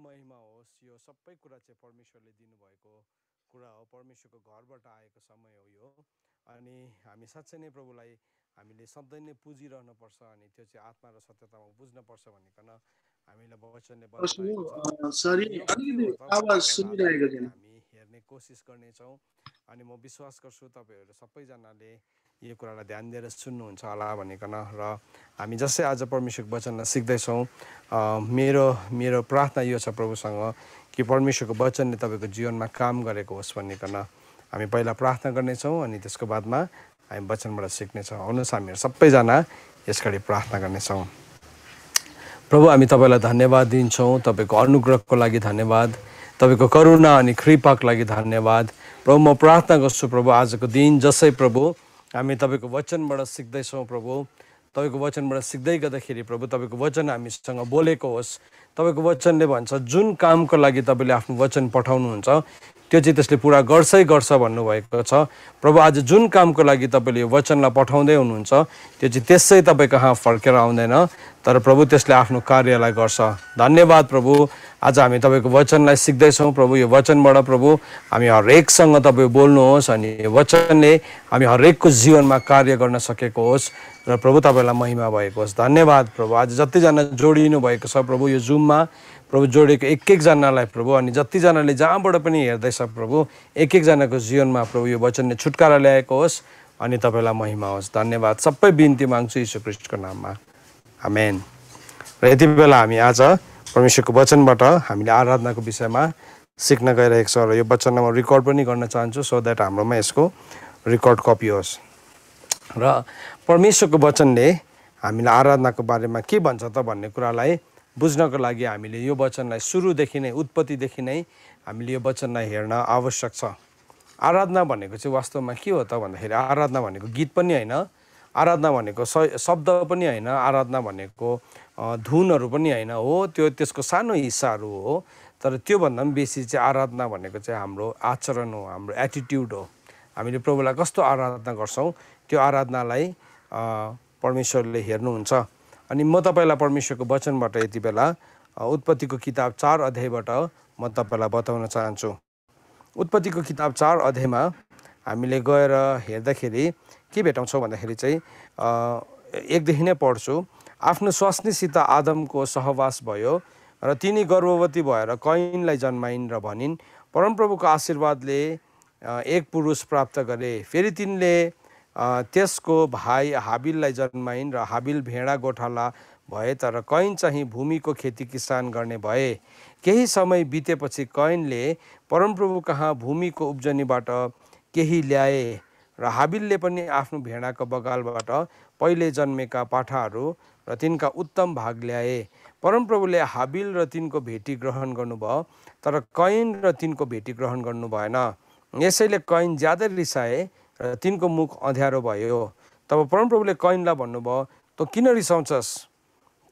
महिमा होस्। यो सबै कुरा चाहिँ परमेश्वरले दिनुभएको कुरा हो, परमेश्वरको घरबाट आएको समय हो यो। अनि हामी साँच्चै नै प्रभुलाई हामीले सधैँ नै पुजिरहनुपर्छ अनि त्यो चाहिँ आत्मा र सत्यतामा बुझ्नुपर्छ भनिकन हामीलाई वचनले बताइरहेको छ। सरी अनि यो के अलिकति हो त भन्ने आवाज कुरालाई सुनिरहेको अलिकति थिएन। हामी हेर्ने कोसिस गर्नेछौँ। अनि म विश्वास गर्छु तपाईँहरू सबैजनाले यो कुरालाई ध्यान दिएर सुन्नुहुन्छ होला भनिकन। र हामी जसै आज परमेश्वरको वचनलाई सिक्दैछौँ, मेरो प्रार्थना यो छ प्रभुसँग कि परमेश्वरको वचनले तपाईँको जीवनमा काम गरेको होस् भनिकन हामी पहिला प्रार्थना गर्नेछौँ अनि त्यसको बादमा हामी वचनबाट सिक्नेछौँ। आउनुहोस् हामीहरू सबैजना यस घडी प्रार्थना गर्नेछौँ। प्रभु, हामी तपाईँलाई धन्यवाद दिन्छौँ, तपाईँको अनुग्रहको लागि धन्यवाद, तपाईँको करुणा अनि कृपाको लागि धन्यवाद। प्रभु, म प्रार्थना गर्छु प्रभु आजको दिन जसै प्रभु हामी तपाईँको वचनबाट सिक्दैछौँ प्रभु, तपाईँको वचनबाट सिक्दै गर्दाखेरि प्रभु तपाईँको वचन हामीसँग बोलेको होस्। तपाईँको वचनले भन्छ जुन कामको लागि तपाईँले आफ्नो वचन पठाउनुहुन्छ त्यो चाहिँ त्यसले पुरा गर्छ भन्नुभएको छ। प्रभु, आज जुन कामको लागि तपाईँले यो वचनलाई पठाउँदै हुनुहुन्छ त्यो चाहिँ त्यसै तपाईँ कहाँ फर्केर आउँदैन, तर प्रभु त्यसले आफ्नो कार्यलाई गर्छ। धन्यवाद प्रभु, आज हामी तपाईँको वचनलाई सिक्दैछौँ प्रभु। यो वचनबाट प्रभु हामी हरेकसँग तपाईँ बोल्नुहोस् अनि यो वचनले हामी हरेकको जीवनमा कार्य गर्न सकेको होस् र प्रभु तपाईँलाई महिमा भएको होस्। धन्यवाद प्रभु, आज जतिजना जोडिनु भएको छ प्रभु यो जुममा प्रभु, जोडेको एकजनालाई प्रभु अनि जतिजनाले जहाँबाट पनि हेर्दैछ प्रभु एकजनाको जीवनमा प्रभु यो वचनले छुटकारा ल्याएको होस् अनि तपाईँलाई महिमा होस्। धन्यवाद, सबै बिन्ती माग्छु यीशु ख्रीष्टको नाममा, आमेन। र यति बेला हामी आज परमेश्वरको वचनबाट हामीले आराधनाको विषयमा सिक्न गइरहेको छौँ र यो वचनलाई म रेकर्ड पनि गर्न चाहन्छु सो द्याट हाम्रोमा यसको रेकर्ड कपी होस्। र परमेश्वरको वचनले हामीलाई आराधनाको बारेमा के भन्छ त भन्ने कुरालाई बुझ्नको लागि हामीले यो वचनलाई सुरुदेखि नै उत्पत्तिदेखि नै हामीले यो वचनलाई हेर्न आवश्यक छ। आराधना भनेको चाहिँ वास्तवमा के हो त भन्दाखेरि आराधना भनेको गीत पनि होइन, आराधना भनेको शब्द पनि होइन, आराधना भनेको धुनहरू पनि होइन हो, त्यो त्यसको सानो हिस्साहरू हो। तर त्योभन्दा पनि बेसी चाहिँ आराधना भनेको चाहिँ हाम्रो आचरण हो, हाम्रो एटिट्युड हो। हामीले प्रभुलाई कस्तो आराधना गर्छौँ त्यो आराधनालाई परमेश्वरले हेर्नुहुन्छ। अनि म तपाईँलाई परमेश्वरको वचनबाट यति बेला उत्पत्तिको किताब 4 अध्यायबाट म तपाईँलाई बताउन चाहन्छु। उत्पत्तिको किताब 4 अध्यायमा हामीले गएर हेर्दाखेरि के भेटाउँछौँ भन्दाखेरि चाहिँ एकदेखि नै पढ्छु। आफ्नो स्वास्नीसित आदमको सहवास भयो र तिनी गर्भवती भएर कैनलाई जन्माइन् र भनिन्, परमप्रभुको आशीर्वादले एक पुरुष प्राप्त गरे। फेरि तिनले त्यसको भाइ हाबिललाई जन्माइन् र हाबिल भेडा गोठाला भए, तर कैन चाहिँ भूमिको खेती किसान गर्ने भए। केही समय बितेपछि कैनले परमप्रभु कहाँ भूमिको उब्जनीबाट केही ल्याए र हाबिलले पनि आफ्नो भेडाको बगालबाट पहिले जन्मेका पाठाहरू र तिनका उत्तम भाग ल्याए। परमप्रभुले हाबिल र तिनको भेटी ग्रहण गर्नुभयो, तर कैन र तिनको भेटी ग्रहण गर्नु भएन। यसैले कैन ज्यादै रिसाए र तिनको मुख अँध्यारो भयो। तब परमप्रभुले कैनलाई भन्नुभयो, तँ किन रिसाउँछस्?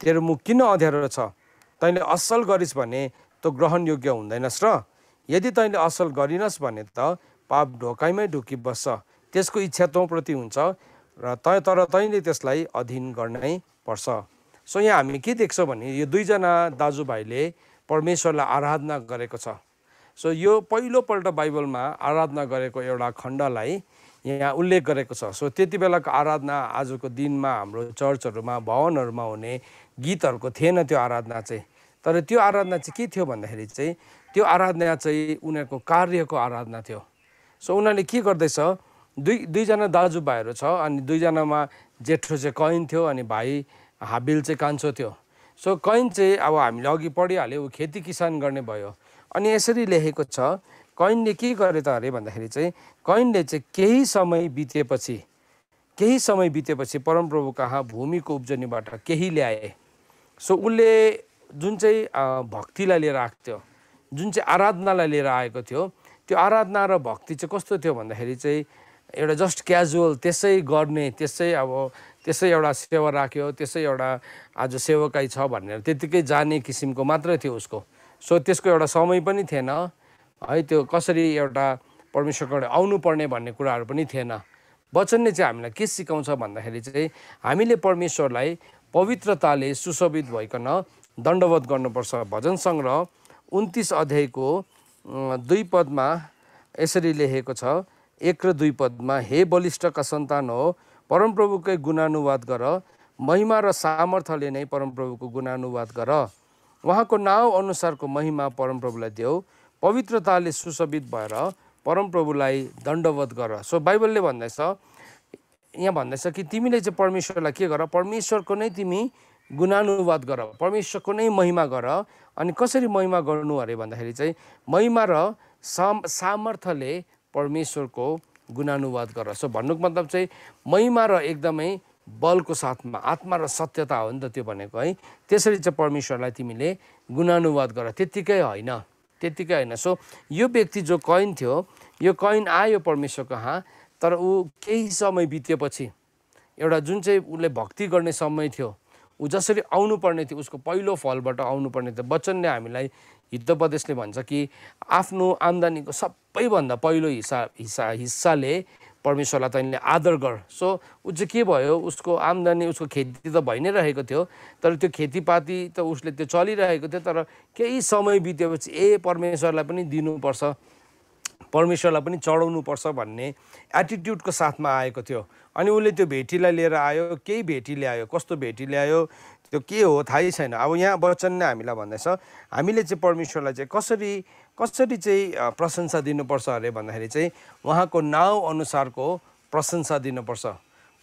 तेरो मुख किन अँध्यारो छ? तैँले असल गरिस् भने तँ ग्रहण योग्य हुँदैनस् र यदि तैँले असल गरिनस् भने त पाप ढोकाइमै ढुकी बस्छ। त्यसको इच्छा तँप्रति हुन्छ र तर तैँले त्यसलाई अधीन गर्नै पर्छ। सो यहाँ हामी के देख्छौँ भने यो दुईजना दाजुभाइले परमेश्वरलाई आराधना गरेको छ। सो यो पहिलोपल्ट बाइबलमा आराधना गरेको एउटा खण्डलाई यहाँ उल्लेख गरेको छ। सो त्यति बेलाको आराधना आजको दिनमा हाम्रो चर्चहरूमा भवनहरूमा हुने गीतहरूको थिएन त्यो आराधना चाहिँ। तर त्यो आराधना चाहिँ के थियो भन्दाखेरि चाहिँ त्यो आराधना चाहिँ उनीहरूको कार्यको आराधना थियो। सो उनीहरूले के गर्दैछ, दुईजना दाजुभाइहरू छ अनि दुईजनामा जेठो चाहिँ कैन थियो अनि भाइ हाबिल चाहिँ कान्छो थियो। सो कैन चाहिँ अब हामीले अघि पढिहाल्यो, ऊ खेती किसान गर्ने भयो। अनि यसरी लेखेको छ, कैनले के गरे त अरे भन्दाखेरि चाहिँ कैनले चाहिँ केही समय बितेपछि परमप्रभु कहाँ भूमिको उब्जनीबाट केही ल्याए। सो उसले जुन चाहिँ भक्तिलाई लिएर आएको थियो, जुन चाहिँ आराधनालाई लिएर आएको थियो, त्यो आराधना र भक्ति चाहिँ कस्तो थियो भन्दाखेरि चाहिँ एउटा जस्ट क्याजुअल त्यसै गर्ने, त्यसै एउटा सेवा राख्यो, त्यसै एउटा आज सेवकाई छ भनेर त्यतिकै जाने किसिमको मात्रै थियो उसको। सो त्यसको एउटा समय पनि थिएन है, त्यो कसरी एउटा परमेश्वरको आउनुपर्ने भन्ने कुराहरू पनि थिएन। वचनले चाहिँ हामीलाई के सिकाउँछ भन्दाखेरि चाहिँ हामीले परमेश्वरलाई पवित्रताले सुशोभित भइकन दण्डवत गर्नुपर्छ। भजन सङ्ग्रह 29 अध्यायको 2 पदमा यसरी लेखेको छ, 1 र 2 पदमा, हे बलिष्ठका सन्तान हो, परमप्रभुकै गुणानुवाद गर, महिमा र सामर्थ्यले नै परमप्रभुको गुणानुवाद गर, उहाँको नाउँ अनुसारको महिमा परमप्रभुलाई देऊ, पवित्रताले सुशोभित भएर परमप्रभुलाई दण्डवत गर। सो बाइबलले भन्दैछ, यहाँ भन्दैछ कि तिमीले चाहिँ परमेश्वरलाई के गर, परमेश्वरको नै तिमी गुणानुवाद गर, परमेश्वरको नै महिमा गर। अनि कसरी महिमा गर्नु अरे भन्दाखेरि चाहिँ महिमा र सामर्थ्यले परमेश्वरको गुणानुवाद गर। सो भन्नुको मतलब चाहिँ महिमा र एकदमै बलको साथमा, आत्मा र सत्यता हो नि त त्यो भनेको है। त्यसरी चाहिँ परमेश्वरलाई तिमीले गुणानुवाद गर, त्यत्तिकै होइन, त्यत्तिकै होइन। सो यो व्यक्ति जो कैन थियो, यो कैन आयो परमेश्वर कहाँ, तर ऊ केही समय बितेपछि एउटा जुन चाहिँ उसले भक्ति गर्ने समय थियो, ऊ जसरी आउनुपर्ने थियो, उसको पहिलो फलबाट आउनुपर्ने थियो। वचनले हामीलाई, हितोपदेशले भन्छ कि आफ्नो आम्दानीको सबैभन्दा पहिलो हिस्साले परमेश्वरलाई तैँले आदर गर। सो ऊ चाहिँ के भयो, उसको आम्दानी, उसको खेती त भइ नै रहेको थियो, तर त्यो खेतीपाती त उसले त्यो चलिरहेको थियो, तर केही समय बितेपछि परमेश्वरलाई पनि दिनुपर्छ, परमेश्वरलाई पनि चढाउनुपर्छ भन्ने एटिट्युडको साथमा आएको थियो। अनि उसले त्यो भेटीलाई लिएर आयो, केही भेटी ल्यायो, कस्तो भेटी ल्यायो त्यो के हो थाहै छैन। अब यहाँ वचनले हामीलाई भन्दैछ, हामीले चाहिँ परमेश्वरलाई चाहिँ कसरी चाहिँ प्रशंसा दिनुपर्छ अरे भन्दाखेरि चाहिँ उहाँको नाउँ अनुसारको प्रशंसा दिनुपर्छ।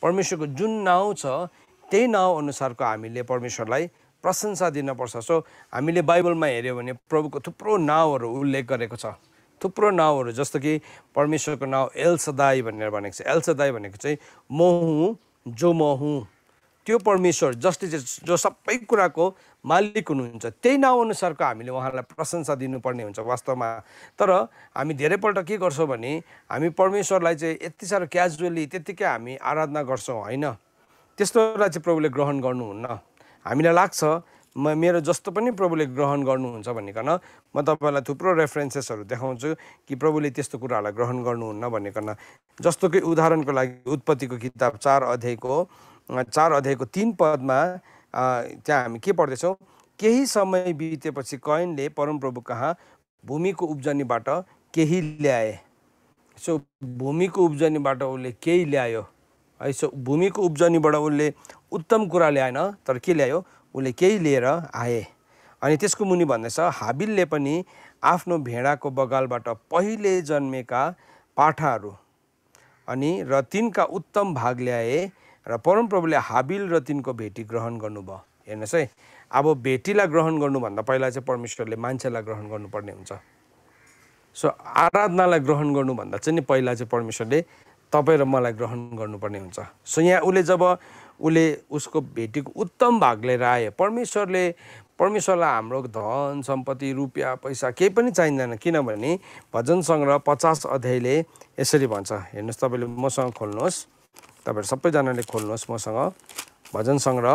परमेश्वरको जुन नाउँ छ त्यही नाउँ अनुसारको हामीले परमेश्वरलाई प्रशंसा दिनुपर्छ। सो हामीले बाइबलमा हेऱ्यौँ भने प्रभुको थुप्रो नाउँहरू उल्लेख गरेको छ, थुप्रो नाउँहरू, जस्तो कि परमेश्वरको नाउँ एल सदाई भनेर भनेको छ। एल सदाई भनेको चाहिँ म हुँ जो म हुँ, त्यो परमेश्वर जसले जो सबै कुराको मालिक हुनुहुन्छ, त्यही नाउँ अनुसारको हामीले उहाँलाई प्रशंसा दिनुपर्ने हुन्छ वास्तवमा। तर हामी धेरैपल्ट के गर्छौँ भने हामी परमेश्वरलाई चाहिँ यति साह्रो क्याजुअली त्यत्तिकै हामी आराधना गर्छौँ, होइन, त्यस्तोलाई चाहिँ प्रभुले ग्रहण गर्नुहुन्न। हामीलाई लाग्छ मेरो जस्तो पनि प्रभुले ग्रहण गर्नुहुन्छ भनिकन म तपाईँलाई थुप्रो रेफरेन्सेसहरू देखाउँछु कि प्रभुले त्यस्तो कुराहरूलाई ग्रहण गर्नुहुन्न भनिकन। जस्तो कि उदाहरणको लागि उत्पत्तिको किताब 4 अध्यायको 3 पदमा त्यहाँ हामी के पढ्दैछौँ, केही समय बितेपछि कैनले परमप्रभु कहाँ भूमिको उब्जनीबाट केही ल्याए। सो भूमिको उब्जनीबाट उसले केही ल्यायो है। सो भूमिको उब्जनीबाट उसले उत्तम कुरा ल्याएन, तर के ल्यायो, उसले केही लिएर आए। अनि त्यसको मुनि भन्दैछ, हाबिलले पनि आफ्नो भेडाको बगालबाट पहिले जन्मेका पाठाहरू अनि र तिनका उत्तम भाग ल्याए र परमप्रभुले हाबिल र तिनको भेटी ग्रहण गर्नुभयो। हेर्नुहोस् है, अब भेटीलाई ग्रहण गर्नुभन्दा पहिला चाहिँ परमेश्वरले मान्छेलाई ग्रहण गर्नुपर्ने हुन्छ। सो आराधनालाई ग्रहण गर्नुभन्दा चाहिँ नि पहिला चाहिँ परमेश्वरले तपाईँ र मलाई ग्रहण गर्नुपर्ने हुन्छ। सो यहाँ उसले उसको भेटीको उत्तम भाग लिएर आए। परमेश्वरलाई हाम्रो धन सम्पत्ति रुपियाँ पैसा केही पनि चाहिँदैन, किनभने भजन सङ्ग्रह 50 अध्यायले यसरी भन्छ। हेर्नुहोस्, तपाईँले मसँग खोल्नुहोस्, तपाईँहरू सबैजनाले खोल्नुहोस् मसँग भजन सङ्ग्रह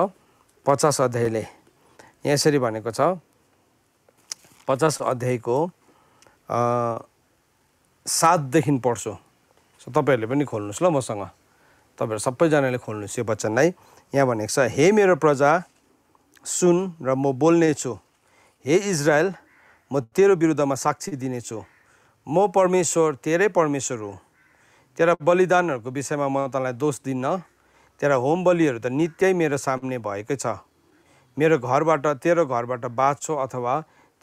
50 अध्यायले यहाँ यसरी भनेको छ। 50 अध्यायको 7 देखि पढ्छु। सो तपाईँहरूले पनि खोल्नुहोस् ल मसँग, तपाईँहरू सबैजनाले खोल्नुहोस् यो वचनलाई। यहाँ भनेको छ, हे मेरो प्रजा सुन र म बोल्नेछु, हे इजरायल म तेरो विरुद्धमा साक्षी दिनेछु। म परमेश्वर तेरै परमेश्वर हुँ। तेरा बलिदानहरूको विषयमा म तँलाई दोष दिन्न, तेरा होम बलिहरू त नित्यै मेरो सामने भएकै छ। तेरो घरबाट बाछो अथवा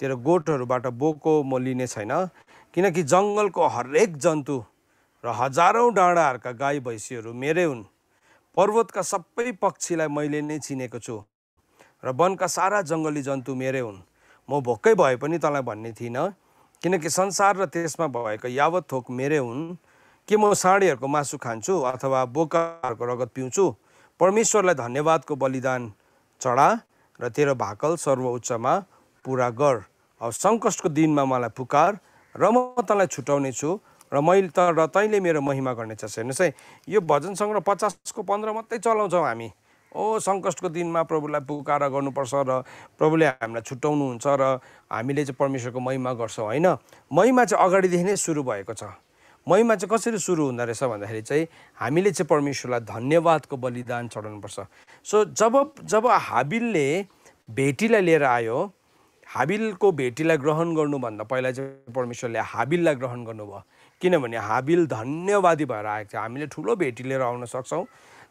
तेरो गोठहरूबाट बोको म लिने छैन, किनकि जङ्गलको हरेक जन्तु र हजारौँ डाँडाहरूका गाई भैँसीहरू मेरै हुन्। पर्वतका सबै पक्षीलाई मैले नै चिनेको छु र वनका सारा जङ्गली जन्तु मेरै हुन्। म भोकै भए पनि तँलाई भन्ने थिइनँ, किनकि संसार र त्यसमा भएको यावत थोक मेरै हुन्। के म साँडीहरूको मासु खान्छु अथवा बोकाहरूको रगत पिउँछु? परमेश्वरलाई धन्यवादको बलिदान चढा र तेरो भाकल सर्वोच्चमा पुरा गर। अब सङ्कटको दिनमा मलाई पुकार र म तँलाई छुटाउने छु र तैँले मेरो महिमा गर्नेछस्। हेर्नुहोस् है, यो भजन सङ्ग्रह 50को 15 मात्रै चलाउँछौँ हामी। सङ्कटको दिनमा प्रभुलाई पुकारा गर्नुपर्छ र प्रभुले हामीलाई छुटाउनुहुन्छ र हामीले चाहिँ परमेश्वरको महिमा गर्छौँ, होइन। महिमा चाहिँ अगाडिदेखि नै सुरु भएको छ। महिमा चाहिँ कसरी सुरु हुँदो रहेछ भन्दाखेरि चाहिँ हामीले चाहिँ परमेश्वरलाई धन्यवादको बलिदान चढाउनुपर्छ। सो जब हाबिलले भेटीलाई लिएर आयो, हाबिलको भेटीलाई ग्रहण गर्नुभन्दा पहिला चाहिँ परमेश्वरले हाबिललाई ग्रहण गर्नुभयो, किनभने हाबिल धन्यवादी भएर आएको थियो। हामीले ठुलो भेटी लिएर आउन सक्छौँ,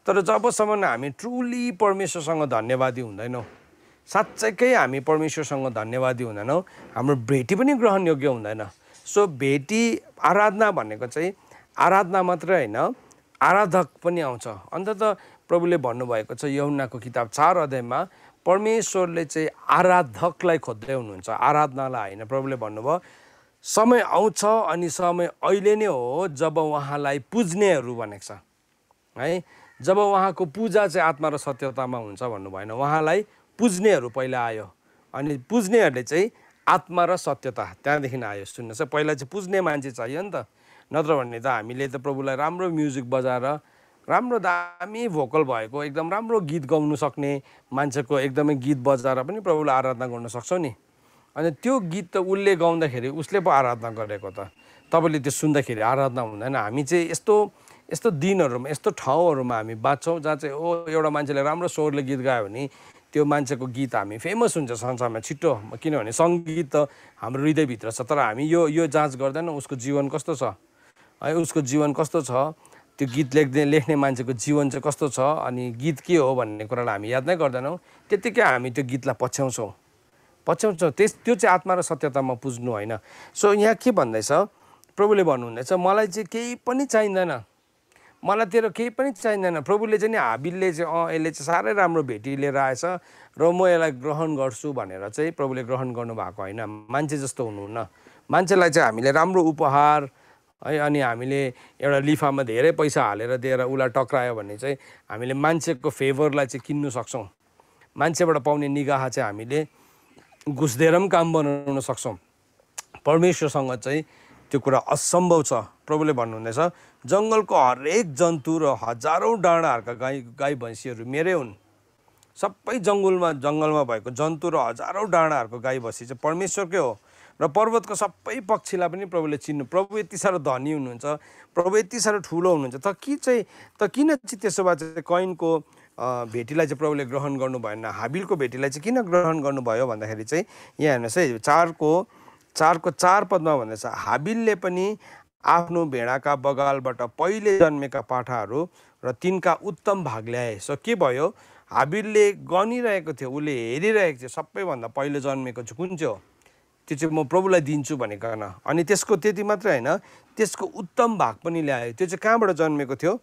तर जबसम्म हामी ट्रुली परमेश्वरसँग धन्यवादी हुँदैनौँ, साँच्चैकै हामी परमेश्वरसँग धन्यवादी हुँदैनौँ, हाम्रो भेटी पनि ग्रहणयोग्य हुँदैन। सो भेटी आराधना भनेको चाहिँ आराधना मात्रै होइन, आराधक पनि आउँछ। अन्ततः प्रभुले भन्नुभएको छ यूहन्नाको किताब 4 अध्यायमा परमेश्वरले चाहिँ आराधकलाई खोज्दै हुनुहुन्छ, आराधनालाई होइन। प्रभुले भन्नुभयो समय आउँछ अनि समय अहिले नै हो जब उहाँलाई पुज्नेहरू भनेको छ है। जब उहाँको पूजा चाहिँ आत्मा र सत्यतामा हुन्छ भन्नु भएन, उहाँलाई पुज्नेहरू पहिला आयो, अनि पुज्नेहरूले चाहिँ आत्मा र सत्यता त्यहाँदेखि आयो। सुन्नुहोस्, पहिला चाहिँ पुज्ने मान्छे चाहियो नि त, नत्र भने त हामीले त प्रभुलाई राम्रो म्युजिक बजाएर राम्रो दामी भोकल भएको एकदम राम्रो गीत गाउनु सक्ने मान्छेको एकदमै गीत बजाएर पनि प्रभुलाई आराधना गर्न सक्छौँ नि। अनि त्यो गीत त उसले गाउँदाखेरि उसले पो आराधना गरेको त, तपाईँले त्यो सुन्दाखेरि आराधना हुँदैन। हामी चाहिँ यस्तो दिनहरूमा यस्तो ठाउँहरूमा हामी बाँच्छौँ जहाँ चाहिँ एउटा मान्छेले राम्रो स्वरले गीत गायो भने त्यो मान्छेको गीत हामी फेमस हुन्छ संसारमा छिट्टो, किनभने सङ्गीत त हाम्रो हृदयभित्र छ। तर हामी यो जाँच गर्दैन उसको जीवन कस्तो छ है, उसको जीवन कस्तो छ, त्यो गीत लेख्ने मान्छेको जीवन चाहिँ कस्तो छ, अनि गीत के हो भन्ने कुरालाई हामी याद नै गर्दैनौँ। त्यत्तिकै हामी त्यो गीतलाई पछ्याउँछौँ। त्यो चाहिँ आत्मा र सत्यतामा पुज्नु होइन। सो यहाँ के भन्दैछ, प्रभुले भन्नुहुँदैछ मलाई चाहिँ केही पनि चाहिँदैन, मलाई तेरो केही पनि चाहिँदैन। प्रभुले चाहिँ नि हाबिलले चाहिँ यसले चाहिँ साह्रै राम्रो भेटी लिएर आएछ र म यसलाई ग्रहण गर्छु भनेर चाहिँ प्रभुले ग्रहण गर्नुभएको होइन। मान्छे जस्तो हुनुहुन्न। मान्छेलाई चाहिँ हामीले राम्रो उपहार है, अनि हामीले एउटा लिफामा धेरै पैसा हालेर दिएर उसलाई टक्रायो भने चाहिँ हामीले मान्छेको फेभरलाई चाहिँ किन्नु सक्छौँ। मान्छेबाट पाउने निगाह चाहिँ हामीले घुस दिएर पनि काम बनाउन सक्छौँ। परमेश्वरसँग चाहिँ त्यो कुरा असम्भव छ। प्रभुले भन्नुहुँदैछ जङ्गलको हरेक जन्तु र हजारौँ डाँडाहरूका गाई भैँसीहरू मेरै हुन्। सबै जङ्गलमा भएको जन्तु र हजारौँ डाँडाहरूको गाई भैँसी चाहिँ परमेश्वरकै हो। र पर्वतको सबै पक्षीलाई पनि प्रभुले चिन्नु। प्रभु यति साह्रो धनी हुनुहुन्छ, प्रभु यति साह्रो ठुलो हुनुहुन्छ, किन चाहिँ त्यसो भए चाहिँ कैनको भेटीलाई चाहिँ प्रभुले ग्रहण गर्नु भएन, हाबिलको भेटीलाई चाहिँ किन ग्रहण गर्नुभयो भन्दाखेरि चाहिँ यहाँ हेर्नुहोस् है, 4:4 पदमा भन्दैछ हाबिलले पनि आफ्नो भेडाका बगालबाट पहिले जन्मेका पाठाहरू र तिनका उत्तम भाग ल्याए। सो के भयो, हाबिलले गनिरहेको थियो, उसले हेरिरहेको थियो सबैभन्दा पहिले जन्मेको चाहिँ कुन चाहिँ हो, त्यो चाहिँ म प्रभुलाई दिन्छु भनेकन। अनि त्यसको त्यति मात्रै होइन, त्यसको उत्तम भाग पनि ल्यायो। त्यो चाहिँ कहाँबाट जन्मेको थियो,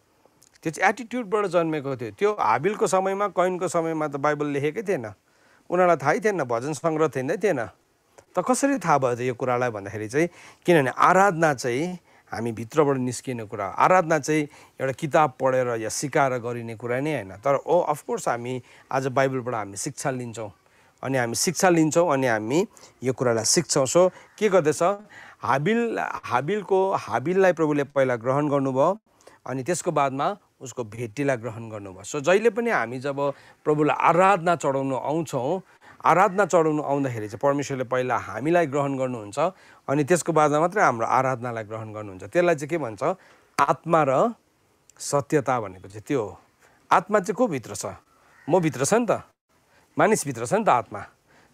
त्यो चाहिँ एटिट्युडबाट जन्मेको थियो। त्यो हाबिलको समयमा कैनको समयमा त बाइबल लेखेकै थिएन, उनीहरूलाई थाहै थिएन, भजन सङ्ग्रह थिएन। त कसरी थाहा भयो त यो कुरालाई भन्दाखेरि चाहिँ किनभने आराधना चाहिँ हामी भित्रबाट निस्किने कुरा, आराधना चाहिँ एउटा किताब पढेर या सिकाएर गरिने कुरा नै होइन। तर अफकोर्स हामी आज बाइबलबाट हामी शिक्षा लिन्छौँ, अनि हामी यो कुरालाई सिक्छौँ। सो के गर्दैछ, हाबिललाई प्रभुले पहिला ग्रहण गर्नुभयो, अनि त्यसको बादमा उसको भेटीलाई ग्रहण गर्नुभयो। सो जहिले पनि हामी जब प्रभुलाई आराधना चढाउनु आउँदाखेरि चाहिँ परमेश्वरले पहिला हामीलाई ग्रहण गर्नुहुन्छ, अनि त्यसको बादमा मात्रै हाम्रो आराधनालाई ग्रहण गर्नुहुन्छ। त्यसलाई चाहिँ के भन्छ, आत्मा र सत्यता भनेको चाहिँ त्यो हो। आत्मा चाहिँ को भित्र छ, म भित्र छ नि त, मानिसभित्र छ नि त आत्मा।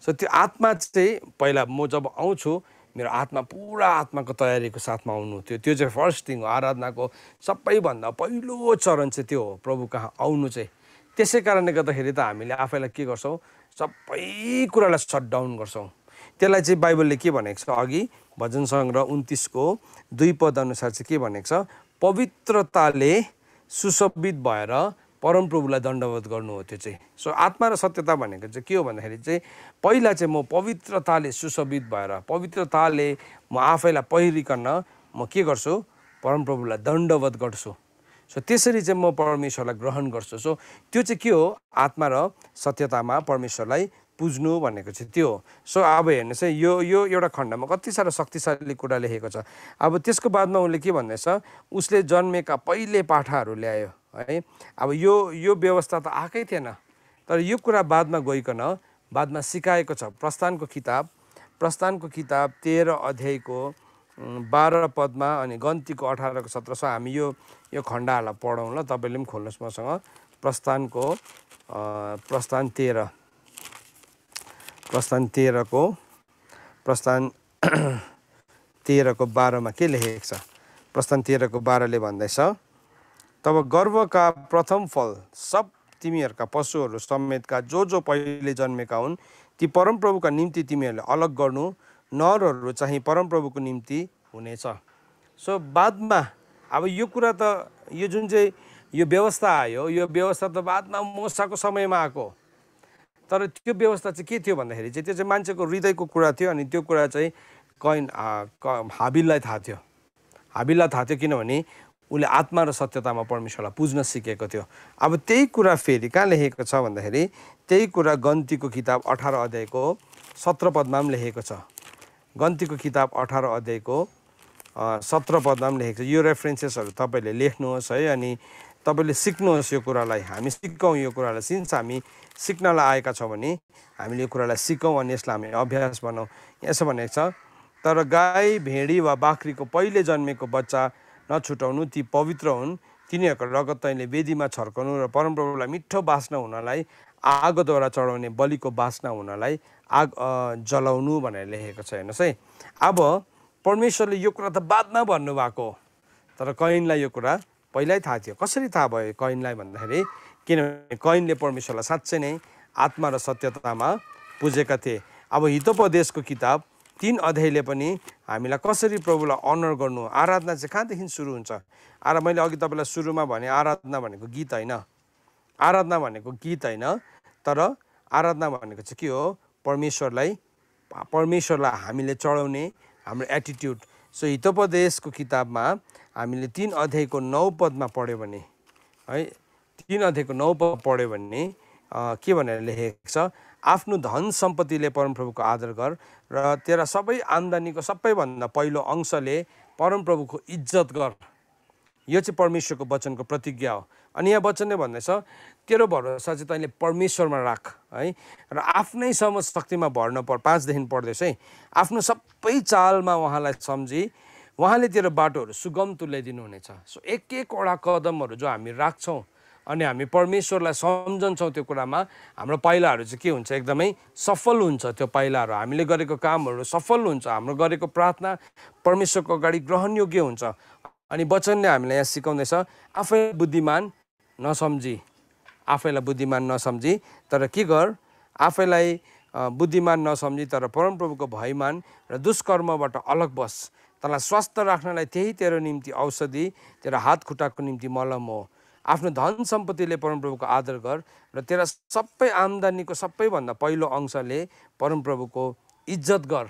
सो त्यो आत्मा चाहिँ पहिला म जब आउँछु, मेरो आत्मा पुरा आत्माको तयारीको साथमा आउनु, त्यो चाहिँ फर्स्ट थिङ हो। आराधनाको सबैभन्दा पहिलो चरण चाहिँ त्यो हो, प्रभु कहाँ आउनु चाहिँ। त्यसै कारणले गर्दाखेरि त हामीले आफैलाई के गर्छौँ, सबै कुरालाई सटडाउन गर्छौँ। त्यसलाई चाहिँ बाइबलले के भनेको छ, अघि भजन सङ्ग्रह 29:2 पद अनुसार चाहिँ के भनेको छ, पवित्रताले सुशोभित भएर परमप्रभुलाई दण्डवत गर्नु हो। त्यो चाहिँ सो आत्मा र सत्यता भनेको चाहिँ के हो भन्दाखेरि चाहिँ पहिला चाहिँ म पवित्रताले सुशोभित भएर, पवित्रताले म आफैलाई पहिरिकन म के गर्छु, परमप्रभुलाई दण्डवत गर्छु। सो त्यसरी चाहिँ म परमेश्वरलाई ग्रहण गर्छु। सो त्यो चाहिँ के हो, आत्मा र सत्यतामा परमेश्वरलाई पुज्नु भनेको चाहिँ त्यो हो। सो अब हेर्नुहोस् है, यो एउटा खण्डमा कति साह्रो शक्तिशाली कुरा लेखेको छ। अब त्यसको बादमा उसले के भन्दैछ, उसले जन्मेका पहिले पाठाहरू ल्यायो है। अब यो व्यवस्था त आएकै थिएन, तर यो कुरा बादमा गइकन बादमा सिकाएको छ। प्रस्थानको किताब 13 अध्यायको 12 पदमा अनि गन्तीको 18को 17। हामी यो खण्डहरूलाई पढौँ ल, तपाईँले पनि खोल्नुहोस् मसँग। प्रस्थान 13 को प्रस्थान 13:12 मा के लेखेको छ? प्रस्थान 13:12 भन्दैछ, तब गर्भका प्रथम फल सब तिमीहरूका पशुहरू समेतका जो पहिले जन्मेका हुन् ती परमप्रभुका निम्ति तिमीहरूले अलग गर्नु, नरहरू चाहिँ परमप्रभुको निम्ति हुनेछ। सो बादमा अब यो कुरा त यो जुन चाहिँ यो व्यवस्था आयो, यो व्यवस्था त बादमा मूसाको समयमा आएको, तर त्यो व्यवस्था चाहिँ के थियो भन्दाखेरि चाहिँ त्यो चाहिँ मान्छेको हृदयको कुरा थियो। अनि त्यो कुरा चाहिँ हाबिललाई थाहा थियो। हाबिललाई थाहा थियो किनभने उसले आत्मा र सत्यतामा परमेश्वरलाई पुज्न सिकेको थियो। अब त्यही कुरा फेरि कहाँ लेखेको छ भन्दाखेरि त्यही कुरा गन्तीको किताब 18 अध्यायको 17 पदमा पनि लेखेको छ। गन्तीको किताब 18 अध्यायको 17 पदमा पनि लेखेको छ। यो रेफरेन्सेसहरू तपाईँले लेख्नुहोस् है, अनि तपाईँले सिक्नुहोस् यो कुरालाई। हामी सिकौँ यो कुरालाई। सिन्स हामी सिक्नलाई आएका छौँ भने हामीले यो कुरालाई सिकौँ अनि यसलाई हामी अभ्यास बनाऊँ। यसो भनेको छ, तर गाई भेडी वा बाख्रीको पहिले जन्मेको बच्चा नछुटाउनु, ती पवित्र हुन्। तिनीहरूको रगत तैँले वेदीमा छर्काउनु र परमप्रभुलाई मिठो बास्ना हुनलाई आगोद्वारा चढाउने बलिको बास्ना हुनलाई आग जलाउनु भनेर लेखेको छ। हेर्नुहोस् है, अब परमेश्वरले यो कुरा त बादमा भन्नुभएको, तर कैनलाई यो कुरा पहिल्यै थाहा थियो। कसरी थाहा भयो कैनलाई भन्दाखेरि किनभने कैनले परमेश्वरलाई साँच्चै नै आत्मा र सत्यतामा पुजेका थिए। अब हितोपदेशको किताब 3 अध्यायले पनि हामीलाई कसरी प्रभुलाई अनर गर्नु, आराधना चाहिँ कहाँदेखि सुरु हुन्छ। मैले अघि तपाईँलाई सुरुमा भने आराधना भनेको गीत होइन, आराधना भनेको गीत होइन, तर आराधना भनेको चाहिँ के हो, परमेश्वरलाई हामीले चढाउने हाम्रो एटिट्युड। सो हितोपदेशको किताबमा हामीले 3 अध्यायको 9 पदमा पढ्यो भने है, 3 अध्यायको 9 पद पढ्यो भने के भनेर लेखेको छ, आफ्नो धन सम्पत्तिले परमप्रभुको आदर गर र तेरा सबै आम्दानीको सबैभन्दा पहिलो अंशले परमप्रभुको इज्जत गर। यो चाहिँ परमेश्वरको वचनको प्रतिज्ञा हो। अनि यहाँ वचनले भन्दैछ तेरो भरोसा चाहिँ तैँले परमेश्वरमा राख है, र आफ्नै समझ शक्तिमा भर नपर। 5 देखि पढ्दैछ है, आफ्नो सबै चालमा उहाँलाई सम्झी, उहाँले तेरो बाटोहरू सुगम तुल्याइदिनु हुनेछ। सो एक एकवटा कदमहरू जो हामी राख्छौँ अनि हामी परमेश्वरलाई सम्झन्छौँ, त्यो कुरामा हाम्रो पाइलाहरू चाहिँ के हुन्छ, एकदमै सफल हुन्छ। त्यो पाइलाहरू हामीले गरेको कामहरू सफल हुन्छ, हाम्रो गरेको प्रार्थना परमेश्वरको अगाडि ग्रहणयोग्य हुन्छ। अनि वचनले हामीलाई यहाँ सिकाउँदैछ आफैलाई बुद्धिमान नसम्झी, तर के गर, आफैलाई बुद्धिमान नसम्झी तर परमप्रभुको भयमान र दुष्कर्मबाट अलग बस। तँलाई स्वस्थ राख्नलाई त्यही तेरो निम्ति औषधि, तेरो हात खुट्टाको निम्ति मलम हो। आफ्नो धन सम्पत्तिले परमप्रभुको आदर गर र तेरा सबै आम्दानीको सबैभन्दा पहिलो अंशले परमप्रभुको इज्जत गर।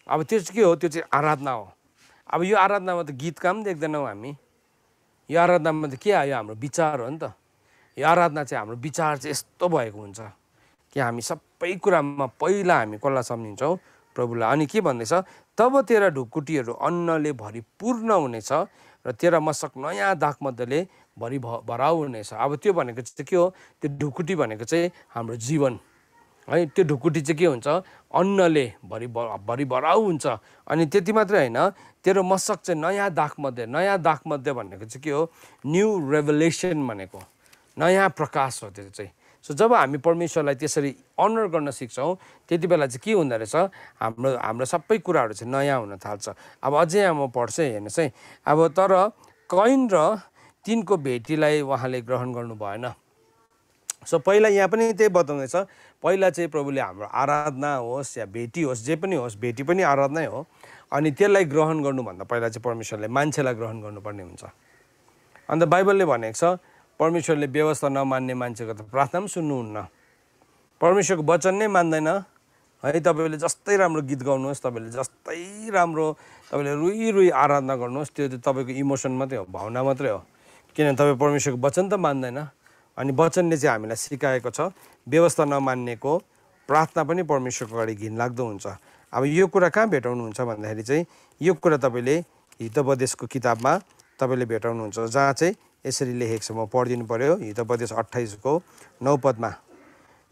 अब त्यो चाहिँ के हो, त्यो चाहिँ आराधना हो। अब यो आराधनामा त गीत काम देख्दैनौँ हामी, यो आराधनामा त के आयो, हाम्रो विचार हो नि त। यो आराधना चाहिँ हाम्रो विचार चाहिँ यस्तो भएको हुन्छ कि हामी सबै कुरामा पहिला हामी कसलाई सम्झिन्छौँ, प्रभुलाई। अनि के भन्दैछ, तब तेरा ढुकुटीहरू अन्नले भरिपूर्ण हुनेछ र तेरा मशक नयाँ दाखमध्येले भराउ हुनेछ। अब त्यो भनेको चाहिँ के हो, त्यो ढुकुटी भनेको चाहिँ हाम्रो जीवन है। त्यो ढुकुटी चाहिँ के हुन्छ, अन्नले भराउ हुन्छ। अनि त्यति मात्रै होइन, तेरो मशक चाहिँ नयाँ दाखमध्ये भनेको चाहिँ के हो, न्यू रेभलेसन भनेको नयाँ प्रकाश हो त्यो चाहिँ। सो जब हामी परमेश्वरलाई त्यसरी अनर गर्न सिक्छौँ त्यति बेला चाहिँ के हुँदो रहेछ, हाम्रो सबै कुराहरू चाहिँ नयाँ हुन थाल्छ। अब अझै यहाँ म पढ्छु हेर्नुहोस् है। अब तर कैन र तिनको भेटीलाई उहाँले ग्रहण गर्नु भएन। सो पहिला यहाँ पनि त्यही बताउँदैछ, पहिला चाहिँ प्रभुले हाम्रो आराधना होस् या भेटी होस्, जे पनि होस्, भेटी पनि आराधनै हो। अनि त्यसलाई ग्रहण गर्नुभन्दा पहिला चाहिँ परमेश्वरले मान्छेलाई ग्रहण गर्नुपर्ने हुन्छ। अन्त बाइबलले भनेको छ परमेश्वरले व्यवस्था नमान्ने मान्छेको त प्रार्थना पनि सुन्नुहुन्न। परमेश्वरको वचन नै मान्दैन है। तपाईँले जस्तै राम्रो गीत गाउनुहोस्, तपाईँले जस्तै राम्रो तपाईँले रुई आराधना गर्नुहोस्, त्यो चाहिँ तपाईँको इमोसन मात्रै हो, भावना मात्रै हो। किनभने तपाईँ परमेश्वरको वचन त मान्दैन। अनि वचनले चाहिँ हामीलाई सिकाएको छ व्यवस्था नमान्नेको प्रार्थना पनि परमेश्वरको अगाडि घिनलाग्दो हुन्छ। अब यो कुरा कहाँ भेटाउनुहुन्छ भन्दाखेरि चाहिँ यो कुरा तपाईँले हितोपदेशको किताबमा तपाईँले भेटाउनुहुन्छ, जहाँ चाहिँ यसरी लेखेको छ। म पढिदिनु पर्यो, हितोपदेश 28को 9 पदमा,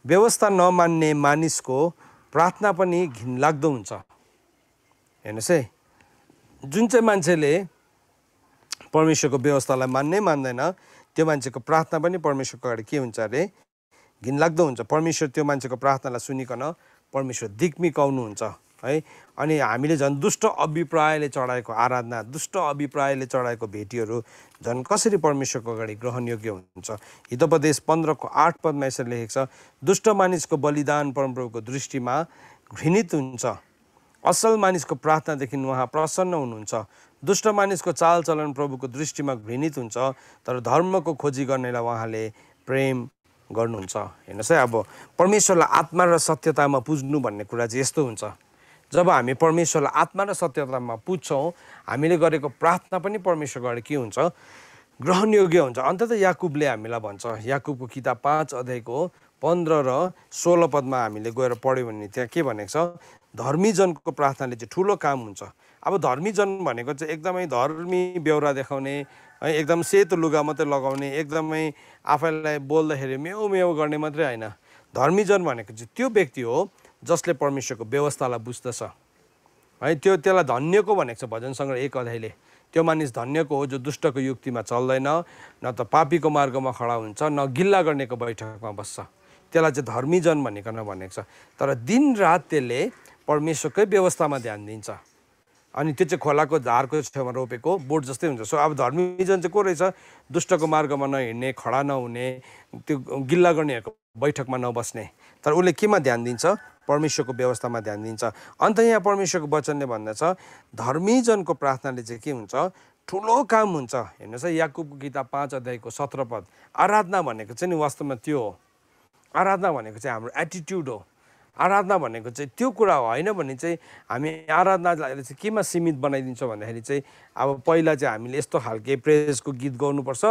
व्यवस्था नमान्ने मानिसको प्रार्थना पनि घिनलाग्दो हुन्छ। हेर्नुहोस् है, जुन चाहिँ मान्छेले परमेश्वरको व्यवस्थालाई मान्दैन त्यो मान्छेको प्रार्थना पनि परमेश्वरको अगाडि के हुन्छ अरे, घिनलाग्दो हुन्छ। परमेश्वर त्यो मान्छेको प्रार्थनालाई सुनिकन परमेश्वर दिक्मिकाउनुहुन्छ। है। अनि हामीले झन् दुष्ट अभिप्रायले चढाएको आराधना, दुष्ट अभिप्रायले चढाएको भेटीहरू झन् कसरी परमेश्वरको अगाडि ग्रहणयोग्य हुन्छ। हितोपदेश 15:8 पदमा यसरी लेखेको छ, दुष्ट मानिसको बलिदान परमप्रभुको दृष्टिमा घृणित हुन्छ, असल मानिसको प्रार्थनादेखि उहाँ प्रसन्न हुनुहुन्छ। दुष्ट मानिसको चालचलन प्रभुको दृष्टिमा घृणित हुन्छ, तर धर्मको खोजी गर्नेलाई उहाँले प्रेम गर्नुहुन्छ। हेर्नुहोस् है, अब परमेश्वरलाई आत्मा र सत्यतामा पुज्नु भन्ने कुरा चाहिँ यस्तो हुन्छ। जब हामी परमेश्वरलाई आत्मा र सत्यतामा पुज्छौँ, हामीले गरेको प्रार्थना पनि परमेश्वरको अगाडि के हुन्छ, ग्रहणयोग्य हुन्छ। अन्ततः याकुबले हामीलाई भन्छ, याकुबको किताब 5 अध्यायको 15 र 16 पदमा हामीले गएर पढ्यो भने त्यहाँ के भनेको छ, धर्मीजनको प्रार्थनाले चाहिँ ठुलो काम हुन्छ। अब धर्मीजन भनेको चाहिँ एकदमै धर्मी बेहोरा देखाउने है, एकदम सेतो लुगा मात्रै लगाउने, एकदमै आफैलाई बोल्दाखेरि मेउ मेउ गर्ने मात्रै होइन। धर्मीजन भनेको चाहिँ त्यो व्यक्ति हो जसले परमेश्वरको व्यवस्थालाई बुझ्दछ है। त्यसलाई धन्यको भनेको छ भजन सङ्ग्रह 1 अध्यायले। त्यो मानिस धन्यको हो जो दुष्टको युक्तिमा चल्दैन, न त पापीको मार्गमा खडा हुन्छ, न गिल्ला गर्नेको बैठकमा बस्छ। त्यसलाई चाहिँ धर्मीजन भनिकन भनेको छ। तर दिनरात त्यसले परमेश्वरकै व्यवस्थामा ध्यान दिन्छ। अनि त्यो चाहिँ खोलाको धारको छेउमा रोपेको बोट जस्तै हुन्छ। सो अब धर्मीजन चाहिँ को रहेछ, दुष्टको मार्गमा नहिँड्ने, खडा नहुने, त्यो गिल्ला गर्नेहरूको बैठकमा नबस्ने, तर उसले केमा ध्यान दिन्छ, परमेश्वरको व्यवस्थामा ध्यान दिन्छ। अन्त यहाँ परमेश्वरको वचनले भन्दछ, धर्मीजनको प्रार्थनाले चाहिँ के हुन्छ, ठुलो काम हुन्छ। हेर्नुहोस् है, याकुबको किताब 5 अध्यायको 17 पद। आराधना भनेको चाहिँ नि वास्तवमा त्यो हो। आराधना भनेको चाहिँ हाम्रो एटिट्युड हो। आराधना भनेको चाहिँ त्यो कुरा हो। होइन भने चाहिँ हामी आराधनालाई चाहिँ केमा सीमित बनाइदिन्छौँ भन्दाखेरि चाहिँ अब पहिला चाहिँ हामीले यस्तो खालके प्रेजको गीत गाउनुपर्छ,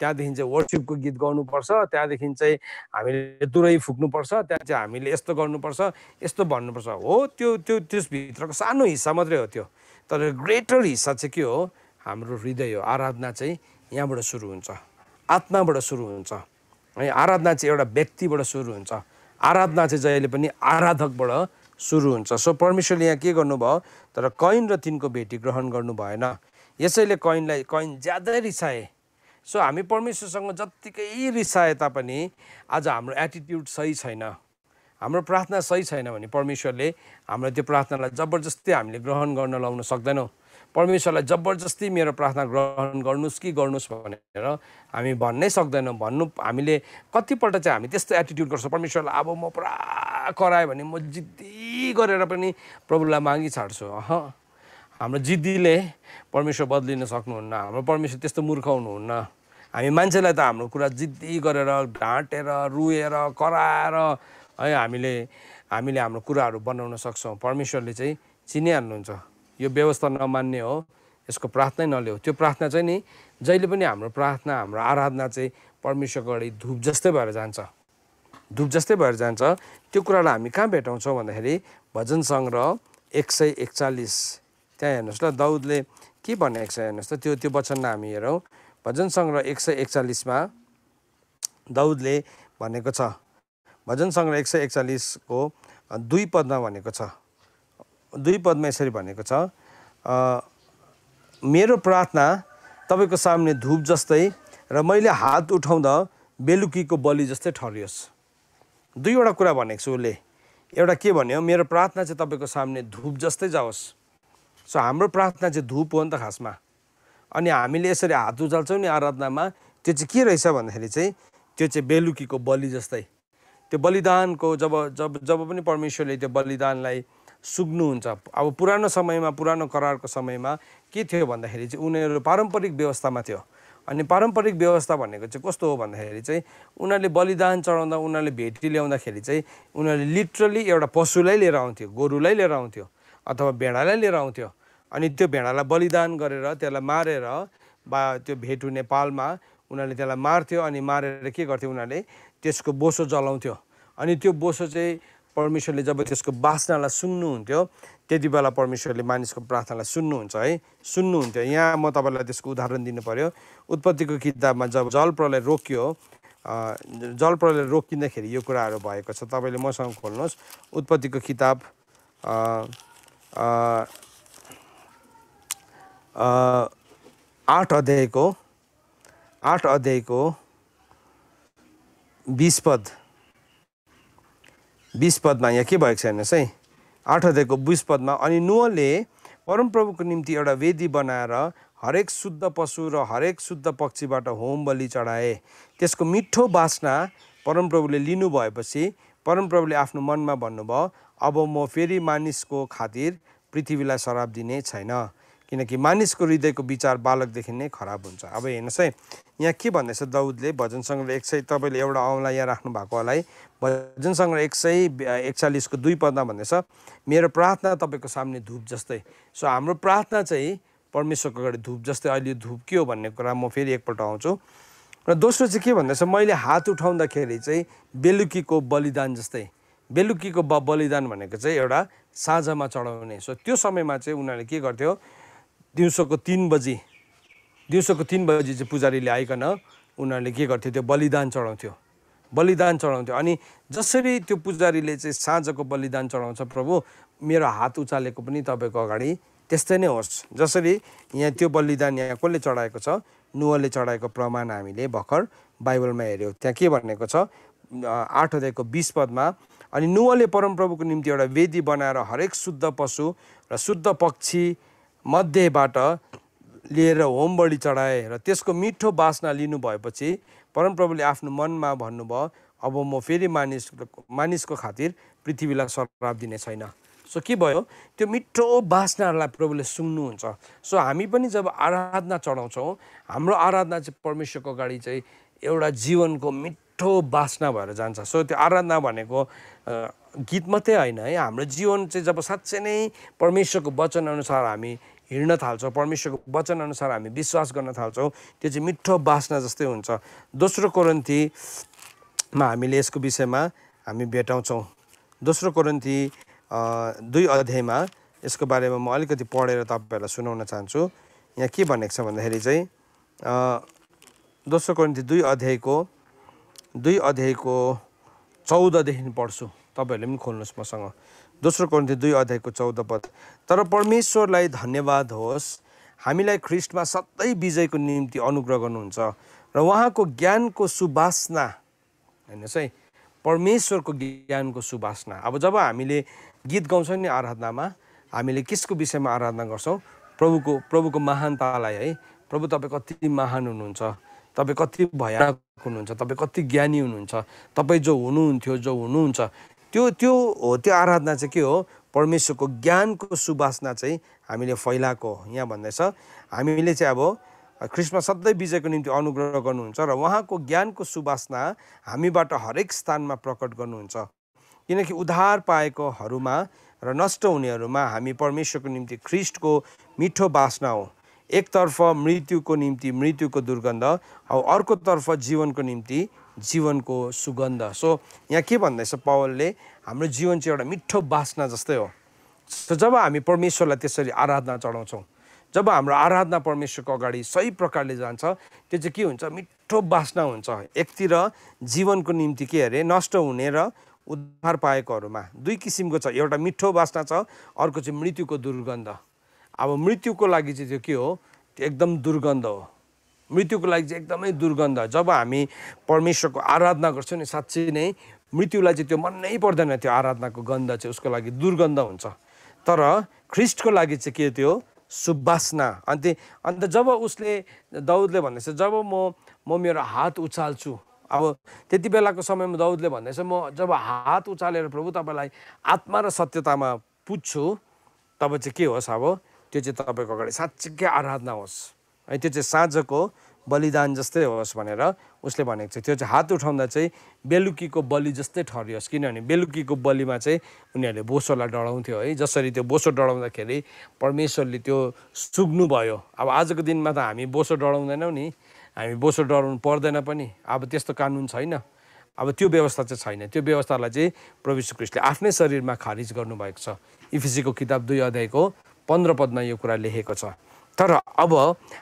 त्यहाँदेखि चाहिँ वर्सिपको गीत गाउनुपर्छ, त्यहाँदेखि चाहिँ हामीले तुरै फुक्नुपर्छ, त्यहाँ चाहिँ हामीले यस्तो गर्नुपर्छ, यस्तो भन्नुपर्छ। हो, त्यसभित्रको सानो हिस्सा मात्रै हो त्यो। तर ग्रेटर हिस्सा चाहिँ के हो, हाम्रो हृदय हो। आराधना चाहिँ यहाँबाट सुरु हुन्छ, आत्माबाट सुरु हुन्छ है। आराधना चाहिँ एउटा व्यक्तिबाट सुरु हुन्छ। आराधना चाहिँ जहिले पनि आराधकबाट सुरु हुन्छ। सो परमेश्वरले यहाँ के गर्नुभयो, तर कैन र तिनको भेटी ग्रहण गर्नु भएन। यसैले कैन ज्यादै रिसाए। सो हामी परमेश्वरसँग जत्तिकै रिसाए तापनि आज हाम्रो एटिट्युड सही छैन, हाम्रो प्रार्थना सही छैन भने परमेश्वरले हाम्रो त्यो प्रार्थनालाई जबरजस्ती हामीले ग्रहण गर्न लाउन सक्दैनौँ। परमेश्वरलाई जबरजस्ती मेरो प्रार्थना ग्रहण गर्नुहोस् कि गर्नुहोस् भनेर हामी भन्नै सक्दैनौँ। हामीले कतिपल्ट चाहिँ हामी त्यस्तो एटिट्युड गर्छौँ, परमेश्वरलाई अब म पुरा कराएँ भने म जिद्दी गरेर पनि प्रभुलाई मागी छाड्छु। हाम्रो जिद्दीले परमेश्वर बदलिन सक्नुहुन्न। हाम्रो परमेश्वर त्यस्तो मूर्ख हुनुहुन्न। हामी मान्छेलाई त हाम्रो कुरा जिद्दी गरेर, ढाँटेर, रुएर, कराएर है हामीले हाम्रो कुराहरू बनाउन सक्छौँ। परमेश्वरले चाहिँ चिनिहाल्नुहुन्छ, यो व्यवस्था नमान्ने हो, यसको प्रार्थनै नल्याऊ। त्यो प्रार्थना चाहिँ नि जहिले पनि हाम्रो प्रार्थना, हाम्रो आराधना चाहिँ परमेश्वरको अगाडि धूप जस्तै भएर जान्छ, धूप जस्तै भएर जान्छ। त्यो कुरालाई हामी कहाँ भेटाउँछौँ भन्दाखेरि भजन सङ्ग्रह 141। त्यहाँ हेर्नुहोस् ल, दाउदले के भनेको छ हेर्नुहोस् त, त्यो वचनमा हामी हेरौँ। भजन सङ्ग्रह 141मा दाउदले भनेको छ, भजन सङ्ग्रह 141को 2 पदमा भनेको छ, 2 पदमा यसरी भनेको छ, मेरो प्रार्थना तपाईँको सामने धूप जस्तै र मैले हात उठाउँदा बेलुकीको बलि जस्तै ठहरियोस्। 2वटा कुरा भनेको छु उसले। एउटा के भन्यो, मेरो प्रार्थना चाहिँ तपाईँको सामने धूप जस्तै जाओस्। सो हाम्रो प्रार्थना चाहिँ धूप हो नि त खासमा। अनि हामीले यसरी हात उचाल्छौँ नि आराधनामा, त्यो चाहिँ के रहेछ भन्दाखेरि चाहिँ त्यो चाहिँ बेलुकीको बलि जस्तै। त्यो बलिदानको जब पनि परमेश्वरले त्यो बलिदानलाई सुग्नुहुन्छ। अब पुरानो समयमा, पुरानो करारको समयमा के थियो भन्दाखेरि चाहिँ उनीहरू पारम्परिक व्यवस्थामा थियो। अनि पारम्परिक व्यवस्था भनेको चाहिँ कस्तो हो भन्दाखेरि चाहिँ उनीहरूले बलिदान चढाउँदा, उनीहरूले भेटी ल्याउँदाखेरि चाहिँ उनीहरूले लिटरली एउटा पशुलाई लिएर आउँथ्यो, गोरुलाई लिएर आउँथ्यो अथवा भेडालाई लिएर आउँथ्यो। अनि त्यो भेडालाई बलिदान गरेर त्यसलाई मारेर त्यो भेट हुने पालमा उनीहरूले त्यसलाई मार्थ्यो। अनि मारेर के गर्थ्यो, उनीहरूले त्यसको बोसो जलाउँथ्यो। अनि त्यो बोसो चाहिँ परमेश्वरले जब त्यसको बास्नालाई सुन्नुहुन्थ्यो, त्यति बेला परमेश्वरले मानिसको प्रार्थनालाई सुन्नुहुन्छ है, सुन्नुहुन्थ्यो। यहाँ म तपाईँलाई त्यसको उदाहरण दिनु पर्यो। उत्पत्तिको किताबमा जब जल प्रलय रोकियो, जल प्रलय रोकिँदाखेरि यो कुराहरू भएको छ। तपाईँले मसँग खोल्नुहोस् उत्पत्तिको किताब 8 अध्यायको 20 पद। 20 पदमा यहाँ के भएको छ हेर्नुहोस् है। 8 अध्यायको 20 पदमा, अनि नोहले परमप्रभुको निम्ति एउटा वेदी बनाएर हरेक शुद्ध पशु र हरेक शुद्ध पक्षीबाट होम बलि चढाए। त्यसको मिठो बास्ना परमप्रभुले लिनु भएपछि परमप्रभुले आफ्नो मनमा भन्नुभयो, अब म फेरि मानिसको खातिर पृथ्वीलाई श्राप दिने छैन, किनकि मानिसको हृदयको विचार बालकदेखि नै खराब हुन्छ। अब हेर्नुहोस् है, यहाँ के भन्दैछ दाउदले भजन सङ्ग्रह 100, तपाईँले एउटा औँला यहाँ राख्नु भएको होला है, भजन सङ्ग्रह 141 को 2 पदमा भन्दैछ, मेरो प्रार्थना तपाईँको सामने धूप जस्तै। सो हाम्रो प्रार्थना चाहिँ परमेश्वरको अगाडि धूप जस्तै। अहिले धूप के हो भन्ने कुरा म फेरि एकपल्ट आउँछु। र दोस्रो चाहिँ के भन्दैछ, मैले हात उठाउँदाखेरि चाहिँ बेलुकीको बलिदान जस्तै। बेलुकीको बलिदान भनेको चाहिँ एउटा साँझमा चढाउने। सो त्यो समयमा चाहिँ उनीहरूले के गर्थ्यो, दिउँसोको 3 बजी चाहिँ पुजारीले आइकन उनीहरूले के गर्थ्यो, त्यो बलिदान चढाउँथ्यो। अनि जसरी त्यो पुजारीले चाहिँ साँझको बलिदान चढाउँछ, प्रभु मेरो हात उचालेको पनि तपाईँको अगाडि त्यस्तै नै होस्। जसरी यहाँ त्यो बलिदान यहाँ कसले चढाएको छ, नोहले चढाएको प्रमाण हामीले भर्खर बाइबलमा हेऱ्यौँ। त्यहाँ के भनेको छ 8 अध्यायको 20 पदमा, अनि नोहले परमप्रभुको निम्ति एउटा वेदी बनाएर हरेक शुद्ध पशु र शुद्ध पक्षी मध्येबाट लिएर होम बलि चढाए र त्यसको मिठो बास्ना लिनु भएपछि परमप्रभुले आफ्नो मनमा भन्नुभयो, अब म फेरि मानिसको खातिर पृथ्वीलाई श्राप दिने छैन। सो के भयो, त्यो मिठो बास्नाहरूलाई प्रभुले सुन्नुहुन्छ। सो हामी पनि जब आराधना चढाउँछौँ, हाम्रो आराधना चाहिँ परमेश्वरको अगाडि चाहिँ एउटा जीवनको मिठो बास्ना भएर जान्छ। सो त्यो आराधना भनेको गीत मात्रै होइन है, हाम्रो जीवन चाहिँ जब साँच्चै नै परमेश्वरको वचनअनुसार हामी हिँड्न थाल्छौँ, परमेश्वरको वचनअनुसार हामी विश्वास गर्न थाल्छौँ, त्यो चाहिँ मिठो बास्ना जस्तै हुन्छ। दोस्रो कोरिन्थीमा हामीले यसको विषयमा हामी भेटाउँछौँ। दोस्रो कोरिन्थी 2 अध्यायमा यसको बारेमा म अलिकति पढेर तपाईँहरूलाई सुनाउन चाहन्छु। यहाँ के भनेको छ भन्दाखेरि चाहिँ दोस्रो कोरिन्थी 2 अध्यायको 14 देखि पढ्छु, तपाईँहरूले पनि खोल्नुहोस् मसँग। दोस्रो कोरिन्थी 2 अध्यायको 14 पद, तर परमेश्वरलाई धन्यवाद होस्, हामीलाई ख्रीष्टमा सधैँ विजयको निम्ति अनुग्रह गर्नुहुन्छ र उहाँको ज्ञानको सुवासना, हेर्नुहोस् है, परमेश्वरको ज्ञानको सुवासना। अब जब हामीले गीत गाउँछौँ नि आराधनामा, हामीले किसको विषयमा आराधना गर्छौँ, प्रभुको महानतालाई है। प्रभु तपाईँ कति महान हुनुहुन्छ, तपाईँ कति भयानक हुनुहुन्छ, तपाईँ कति ज्ञानी हुनुहुन्छ, तपाईँ जो हुनुहुन्थ्यो जो हुनुहुन्छ, त्यो आराधना चाहिँ के हो, परमेश्वरको ज्ञानको सुवासना चाहिँ हामीले फैलाएको। यहाँ भन्दैछ हामीले चाहिँ अब ख्रीष्टमा सधैँ विजयको निम्ति अनुग्रह गर्नुहुन्छ र उहाँको ज्ञानको सुवासना हामीबाट हरेक स्थानमा प्रकट गर्नुहुन्छ, किनकि उद्धार पाएकोहरूमा र नष्ट हुनेहरूमा हामी परमेश्वरको निम्ति ख्रीष्टको मिठो बास्ना हो। एकतर्फ मृत्युको निम्ति मृत्युको दुर्गन्ध, औ अर्कोतर्फ जीवनको निम्ति जीवनको सुगन्ध। सो यहाँ के भन्दैछ पावलले, हाम्रो जीवन चाहिँ एउटा मिठो बास्ना जस्तै हो। सो जब हामी परमेश्वरलाई त्यसरी आराधना चढाउँछौँ, जब हाम्रो आराधना परमेश्वरको अगाडि सही प्रकारले जान्छ, त्यो चाहिँ के हुन्छ, मिठो बास्ना हुन्छ। एकतिर जीवनको निम्ति के अरे, नष्ट हुने र उद्धार पाएकोहरूमा 2 किसिमको छ, एउटा मिठो बास्ना छ, अर्को चाहिँ मृत्युको दुर्गन्ध। अब मृत्युको लागि चाहिँ त्यो के हो, त्यो एकदम दुर्गन्ध हो। मृत्युको लागि चाहिँ एकदमै दुर्गन्ध। जब हामी परमेश्वरको आराधना गर्छौँ नि, साँच्चै नै मृत्युलाई चाहिँ त्यो मन नै पर्दैन, त्यो आराधनाको गन्ध चाहिँ उसको लागि दुर्गन्ध हुन्छ। तर ख्रीष्टको लागि चाहिँ के, त्यो सुवासना। अन्त जब उसले दाउदले भन्दैछ, जब म मेरो हात उचाल्छु, अब त्यति बेलाको समयमा दाउदले भन्दैछ, म जब हात उचालेर प्रभु तपाईँलाई आत्मा र सत्यतामा पुज्छु, तब चाहिँ के होस्, अब त्यो चाहिँ तपाईँको अगाडि साँच्चीकै आराधना होस् है, त्यो चाहिँ साँझको बलिदान जस्तै होस् भनेर उसले भनेको छ। त्यो चाहिँ हात उठाउँदा चाहिँ बेलुकीको बलि जस्तै ठहरियोस्, किनभने बेलुकीको बलिमा चाहिँ उनीहरूले बोसोलाई डढाउँथ्यो है। जसरी त्यो बोसो डढाउँदाखेरि परमेश्वरले त्यो सुग्नु भयो। अब आजको दिनमा त हामी बोसो डढाउँदैनौँ नि, हामी बोसो डराउनु पर्दैन पनि, अब त्यस्तो कानुन छैन, अब त्यो व्यवस्था चाहिँ छैन। त्यो व्यवस्थालाई चाहिँ प्रभु यीशु ख्रीष्टले आफ्नै शरीरमा खारिज गर्नुभएको छ। इफिसीको किताब 2 अध्यायको 15 पदमा यो कुरा लेखेको छ। तर अब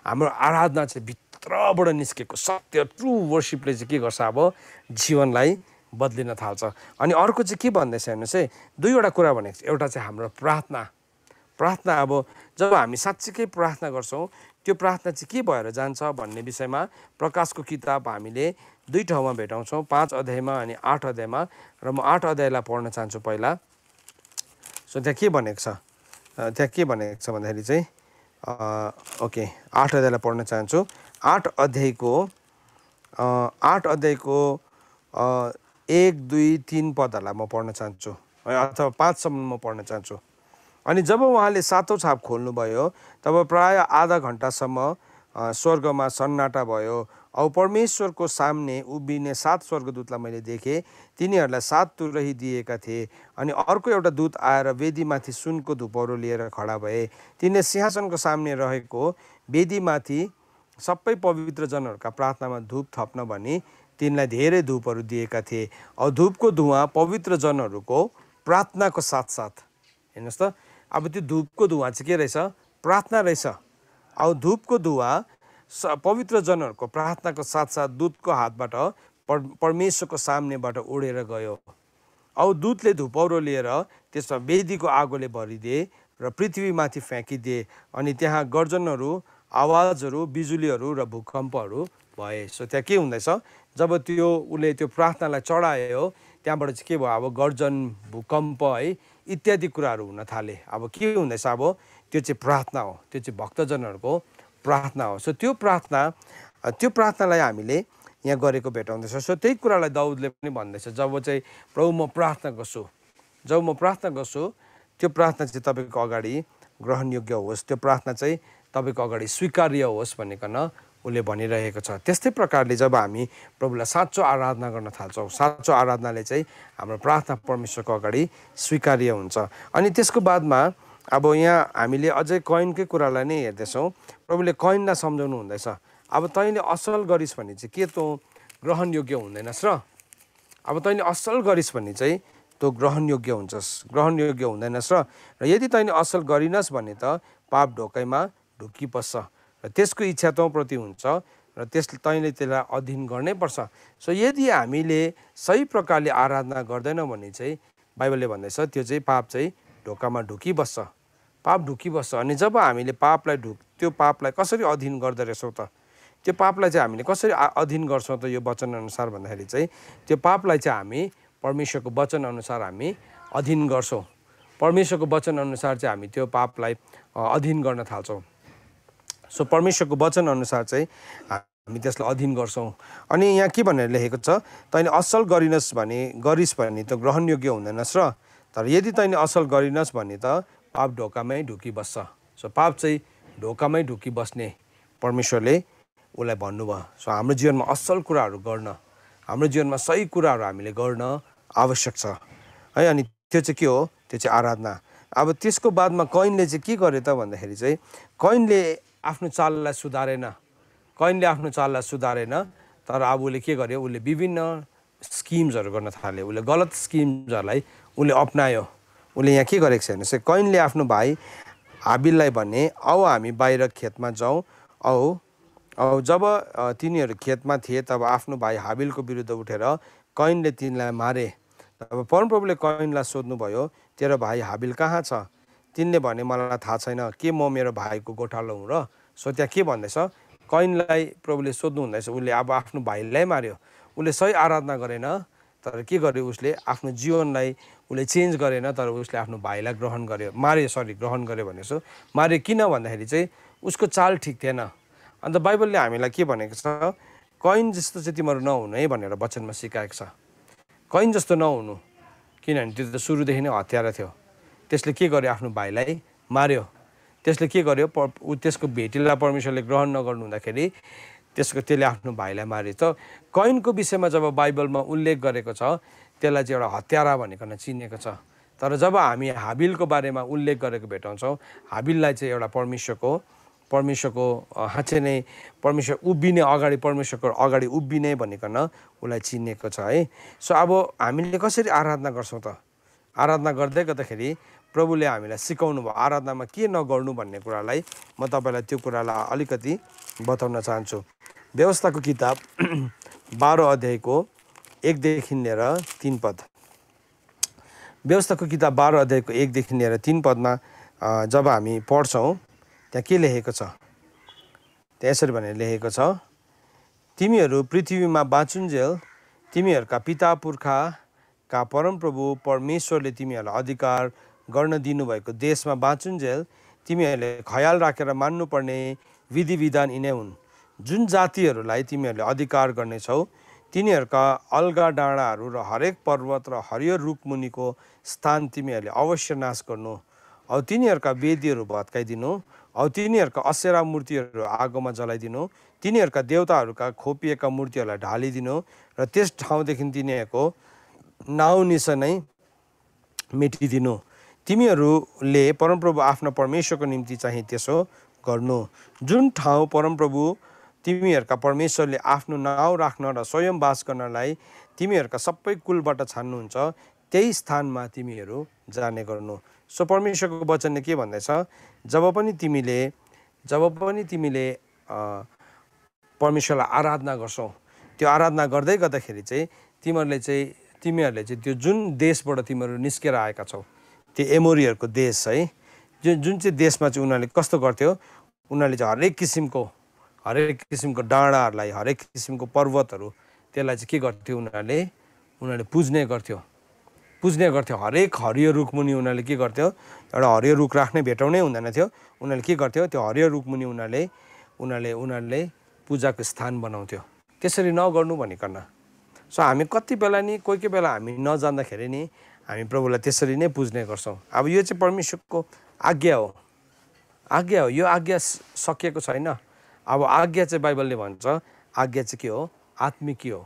हाम्रो आराधना चाहिँ भित्रबाट निस्केको सत्य ट्रु वर्सिपले चाहिँ के गर्छ, अब जीवनलाई बदलिन थाल्छ। अनि अर्को चाहिँ के भन्दैछ हेर्नुहोस् है, 2वटा कुरा भनेको छ। एउटा चाहिँ हाम्रो प्रार्थना अब जब हामी साँच्चीकै प्रार्थना गर्छौँ, त्यो प्रार्थना चाहिँ के भएर जान्छ भन्ने विषयमा प्रकाशको किताब हामीले 2 ठाउँमा भेटाउँछौँ, 5 अध्यायमा अनि 8 अध्यायमा। र म 8 अध्यायलाई पढ्न चाहन्छु पहिला। सो त्यहाँ के भनेको छ भन्दाखेरि चाहिँ ओके 8 अध्यायलाई पढ्न चाहन्छु। 8 अध्यायको 1, 2, 3 पदहरूलाई म पढ्न चाहन्छु अथवा 5 सम्म म पढ्न चाहन्छु। अनि जब उहाँले 7औं छाप खोल्नुभयो तब प्राय आधा घण्टासम्म स्वर्गमा सन्नाटा भयो औ परमेश्वरको सामने उभिने 7 स्वर्गदूतलाई मैले देखेँ। तिनीहरूलाई 7 तुरही दिएका थिए। अनि अर्को एउटा दूत आएर वेदीमाथि सुनको धुपौरो लिएर खडा भए। तिनले सिंहासनको सामने रहेको वेदीमाथि सबै पवित्र जनहरूका प्रार्थनामा धूप थप्न भनी तिनलाई धेरै धूपहरू दिएका थिए। औ धूपको धुवाँ पवित्र जनहरूको प्रार्थनाको साथसाथ, हेर्नुहोस् त, अब त्यो धूपको धुवाँ चाहिँ के रहेछ? प्रार्थना रहेछ। औ धूपको धुवाँ पवित्र जनहरूको प्रार्थनाको साथसाथ दूतको हातबाट परमेश्वरको सामनेबाट उडेर गयो। औ दूतले धुपौरो लिएर त्यसमा वेदीको आगोले भरिदिए र पृथ्वीमाथि फ्याँकिदिए। अनि त्यहाँ गर्जनहरू, आवाजहरू, बिजुलीहरू र भूकम्पहरू भए। सो त्यहाँ के हुँदैछ? जब उसले त्यो प्रार्थनालाई चढायो त्यहाँबाट चाहिँ के भयो? अब गर्जन, भूकम्प है इत्यादि कुराहरू हुन थाले। अब के हुँदैछ? अब त्यो चाहिँ प्रार्थना हो, त्यो चाहिँ भक्तजनहरूको प्रार्थना हो। सो त्यो प्रार्थनालाई हामीले यहाँ गरेको भेटाउँदैछ। सो त्यही कुरालाई दाउदले पनि भन्दैछ, जब चाहिँ प्रभु म प्रार्थना गर्छु, त्यो प्रार्थना चाहिँ तपाईँको अगाडि ग्रहणयोग्य होस्, त्यो प्रार्थना चाहिँ तपाईँको अगाडि स्वीकार्य होस् भनिकन उसले भनिरहेको छ। त्यस्तै प्रकारले जब हामी प्रभुलाई साँचो आराधना गर्न थाल्छौँ, साँचो आराधनाले चाहिँ हाम्रो प्रार्थना परमेश्वरको अगाडि स्वीकार्य हुन्छ। अनि त्यसको बादमा अब यहाँ हामीले अझै कयनकै कुरालाई नै हेर्दैछौँ। प्रभुले कयनलाई सम्झाउनु हुँदैछ, अब तैँले असल गरिस् भने चाहिँ के तँ ग्रहणयोग्य हुँदैनस् र? अब तैँले असल गरिस् भने चाहिँ तँ ग्रहणयोग्य हुँदैनस् र यदि तैँले असल गरिनस् भने त पाप ढोकैमा ढुकिबस्छ र त्यसको इच्छा तँप्रति हुन्छ र तैँले त्यसलाई अधीन गर्नै पर्छ। सो यदि हामीले सही प्रकारले आराधना गर्दैनौँ भने चाहिँ बाइबलले भन्दैछ त्यो चाहिँ पाप चाहिँ ढोकामा ढुकिबस्छ, अनि जब हामीले त्यो पापलाई कसरी अधीन गर्दो रहेछौँ त? त्यो पापलाई चाहिँ हामीले कसरी अधीन गर्छौँ त? यो वचनअनुसार भन्दाखेरि चाहिँ त्यो पापलाई चाहिँ हामी परमेश्वरको वचनअनुसार हामी अधीन गर्छौँ। परमेश्वरको वचनअनुसार चाहिँ हामी त्यो पापलाई अधीन गर्न थाल्छौँ। सो परमेश्वरको वचनअनुसार चाहिँ हामी त्यसलाई अधीन गर्छौँ। अनि यहाँ के भनेर लेखेको छ? तैँले असल गरिस् भने त ग्रहणयोग्य हुँदैनस् र, तर यदि तैँले असल गरिनस् भने त पाप ढोकामै ढुकिबस्छ। सो पाप चाहिँ ढोकामै ढुकिबस्ने परमेश्वरले उसलाई भन्नुभयो। सो हाम्रो जीवनमा असल कुराहरू गर्न, हाम्रो जीवनमा सही कुराहरू हामीले गर्न आवश्यक छ है। अनि त्यो चाहिँ के हो? त्यो चाहिँ आराधना। अब त्यसको बादमा कयनले चाहिँ के गर्यो त भन्दाखेरि चाहिँ कयनले आफ्नो चाललाई सुधारेन, तर अब उसले के गर्यो? उसले विभिन्न स्किम्सहरू गर्न थाल्यो। उसले गलत स्किम्सहरूलाई उसले अप्नायो। उसले यहाँ के गरेको छ हेर्नुहोस्, कयनले आफ्नो भाइ हाबिललाई भने औ हामी बाहिर खेतमा जाउँ। औ जब तिनीहरू खेतमा थिए तब आफ्नो भाइ हाबिलको विरुद्ध उठेर कयनले तिनलाई मारे। तब परमप्रभुले कयनलाई सोध्नुभयो, तेरो भाइ हाबिल कहाँ छ? तिनले भने, मलाई थाहा छैन, के म मेरो भाइको गोठालो हुँ र? सो त्यहाँ के भन्दैछ? कयनलाई प्रभुले सोध्नु हुँदैछ। उसले अब आफ्नो भाइलाई मार्यो। उसले सही आराधना गरेन, तर के गर्यो? उसले आफ्नो जीवनलाई उसले चेन्ज गरेन, तर उसले आफ्नो भाइलाई ग्रहण गर्यो भनेछु। मार्यो किन भन्दाखेरि चाहिँ उसको चाल ठिक थिएन। अन्त बाइबलले हामीलाई के भनेको छ? कयन जस्तो चाहिँ तिमीहरू नहुनु है भनेर वचनमा सिकाएको छ। कयन जस्तो नहुनु, किनभने त्यो त सुरुदेखि नै हत्यारा थियो। त्यसले के गर्यो? आफ्नो भाइलाई मार्यो। त्यसले के गर्यो? त्यसको भेटीलाई परमेश्वरले ग्रहण नगर्नु हुँदाखेरि त्यसले आफ्नो भाइलाई मार्यो। त कयनको विषयमा जब बाइबलमा उल्लेख गरेको छ, त्यसलाई चाहिँ एउटा हत्यारा भनिकन चिनेको छ। तर जब हामी हाबिलको बारेमा उल्लेख गरेको भेटाउँछौँ, हाबिललाई चाहिँ एउटा परमेश्वरको हाँचे नै परमेश्वरको अगाडि उभिने भनिकन उसलाई चिनेको छ है। सो अब हामीले कसरी आराधना गर्छौँ त? आराधना गर्दै गर्दाखेरि प्रभुले हामीलाई सिकाउनु भयो आराधनामा के नगर्नु भन्ने कुरालाई। म तपाईँलाई त्यो कुरालाई अलिकति बताउन चाहन्छु। व्यवस्थाको किताब 12 अध्यायको 1 देखि लिएर 3 पद। व्यवस्थाको किताब 12 अध्यायको 1 देखि लिएर 3 पदमा जब हामी पढ्छौँ, त्यहाँ के लेखेको छ? त्यहाँ यसरी भनेर लेखेको छ, तिमीहरू पृथ्वीमा बाँचुन्जेल तिमीहरूका पिता पुर्खाका परमप्रभु परमेश्वरले तिमीहरूलाई अधिकार गर्न दिनुभएको देशमा बाँचुन्जेल तिमीहरूले ख्याल राखेर मान्नुपर्ने विधि विधान यिनै हुन्। जुन जातिहरूलाई तिमीहरूले अधिकार गर्नेछौ तिनीहरूका अलगा डाँडाहरू र हरेक पर्वत र हरियो रुखमुनिको स्थान तिमीहरूले अवश्य नाश गर्नु। औ तिनीहरूका वेदीहरू भत्काइदिनु। औ तिनीहरूका असेरा मूर्तिहरू आगोमा जलाइदिनु। तिनीहरूका देवताहरूका खोपिएका मूर्तिहरूलाई ढालिदिनु र त्यस ठाउँदेखि तिनीहरूको नाउँ निशानै मेटिदिनु। तिमीहरूले परमप्रभु आफ्नो परमेश्वरको निम्ति चाहिँ त्यसो गर्नु। जुन ठाउँ परमप्रभु तिमीहरूका परमेश्वरले आफ्नो नाउँ राख्न र स्वयं बास गर्नलाई तिमीहरूका सबै कुलबाट छान्नुहुन्छ त्यही स्थानमा तिमीहरू जाने गर्नु। सो परमेश्वरको वचनले के भन्दैछ, जब पनि तिमीले परमेश्वरलाई आराधना गर्छौ, त्यो आराधना गर्दै गर्दाखेरि चाहिँ तिमीहरूले चाहिँ त्यो जुन देशबाट तिमीहरू निस्केर आएका छौ, त्यो एमोरीहरूको देश है, जुन चाहिँ देशमा चाहिँ उनीहरूले कस्तो गर्थ्यो, उनीहरूले चाहिँ हरेक किसिमको डाँडाहरूलाई, हरेक किसिमको पर्वतहरू, त्यसलाई चाहिँ के गर्थ्यो, उनीहरूले पुज्ने गर्थ्यो। हरेक हरियो रुखमुनि उनीहरूले के गर्थ्यो, एउटा हरियो रुख राख्ने भेटाउनै हुँदैन थियो। उनीहरूले के गर्थ्यो, त्यो हरियो रुखमुनि उनीहरूले पूजाको स्थान बनाउँथ्यो। त्यसरी नगर्नु भनिकन। सो हामी कति बेला नि कोही बेला हामी नजान्दाखेरि नि हामी प्रभुलाई त्यसरी नै पुज्ने गर्छौँ। अब यो चाहिँ परमेश्वरको आज्ञा हो। यो आज्ञा सकिएको छैन। अब आज्ञा चाहिँ बाइबलले भन्छ, आज्ञा चाहिँ के हो, आत्मिक हो।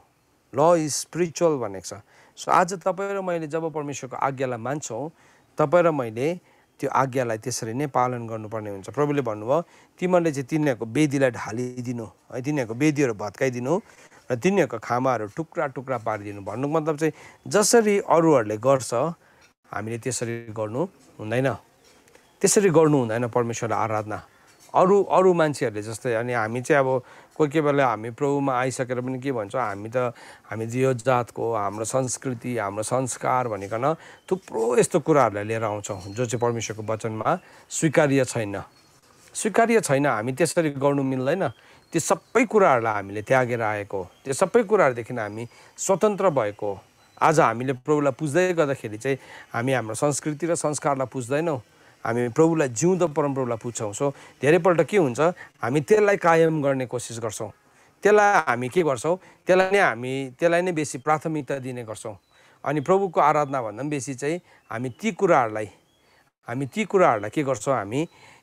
ल इज स्पिरिचुअल भनेको छ। सो आज तपाईँ र मैले जब परमेश्वरको आज्ञालाई मान्छौँ, तपाईँ र मैले त्यो आज्ञालाई त्यसरी नै पालन गर्नुपर्ने हुन्छ। प्रभुले भन्नुभयो तिमीहरूले चाहिँ तिनीहरूको वेदीलाई ढालिदिनु है, तिनीहरूको वेदीहरू भत्काइदिनु र तिनीहरूको खामाहरू टुक्रा टुक्रा पारिदिनु। भन्नुको मतलब चाहिँ जसरी अरूहरूले गर्छ हामीले त्यसरी गर्नु हुँदैन। परमेश्वरलाई आराधना अरू मान्छेहरूले जस्तै। अनि हामी चाहिँ अब कोही बेला हामी प्रभुमा आइसकेर पनि के भन्छौँ, हामी यो जातको, हाम्रो संस्कृति, हाम्रो संस्कार भनिकन थुप्रो यस्तो कुराहरूलाई लिएर आउँछौँ जो चाहिँ परमेश्वरको वचनमा स्वीकार्य छैन। हामी त्यसरी गर्नु मिल्दैन। त्यो सबै कुराहरूलाई हामीले त्यागेर आएको, त्यो सबै कुराहरूदेखि हामी स्वतन्त्र भएको। आज हामीले प्रभुलाई पुज्दै गर्दाखेरि चाहिँ हामी हाम्रो संस्कृति र संस्कारलाई पुज्दैनौँ, हामी प्रभुलाई जिउँदो परमप्रभुलाई पुज्छौँ। सो धेरैपल्ट के हुन्छ, हामी त्यसलाई कायम गर्ने कोसिस गर्छौँ, त्यसलाई हामी के गर्छौँ, त्यसलाई नै बेसी प्राथमिकता दिने गर्छौँ। अनि प्रभुको आराधना भन्दा पनि बेसी चाहिँ हामी ती कुराहरूलाई के गर्छौँ, हामी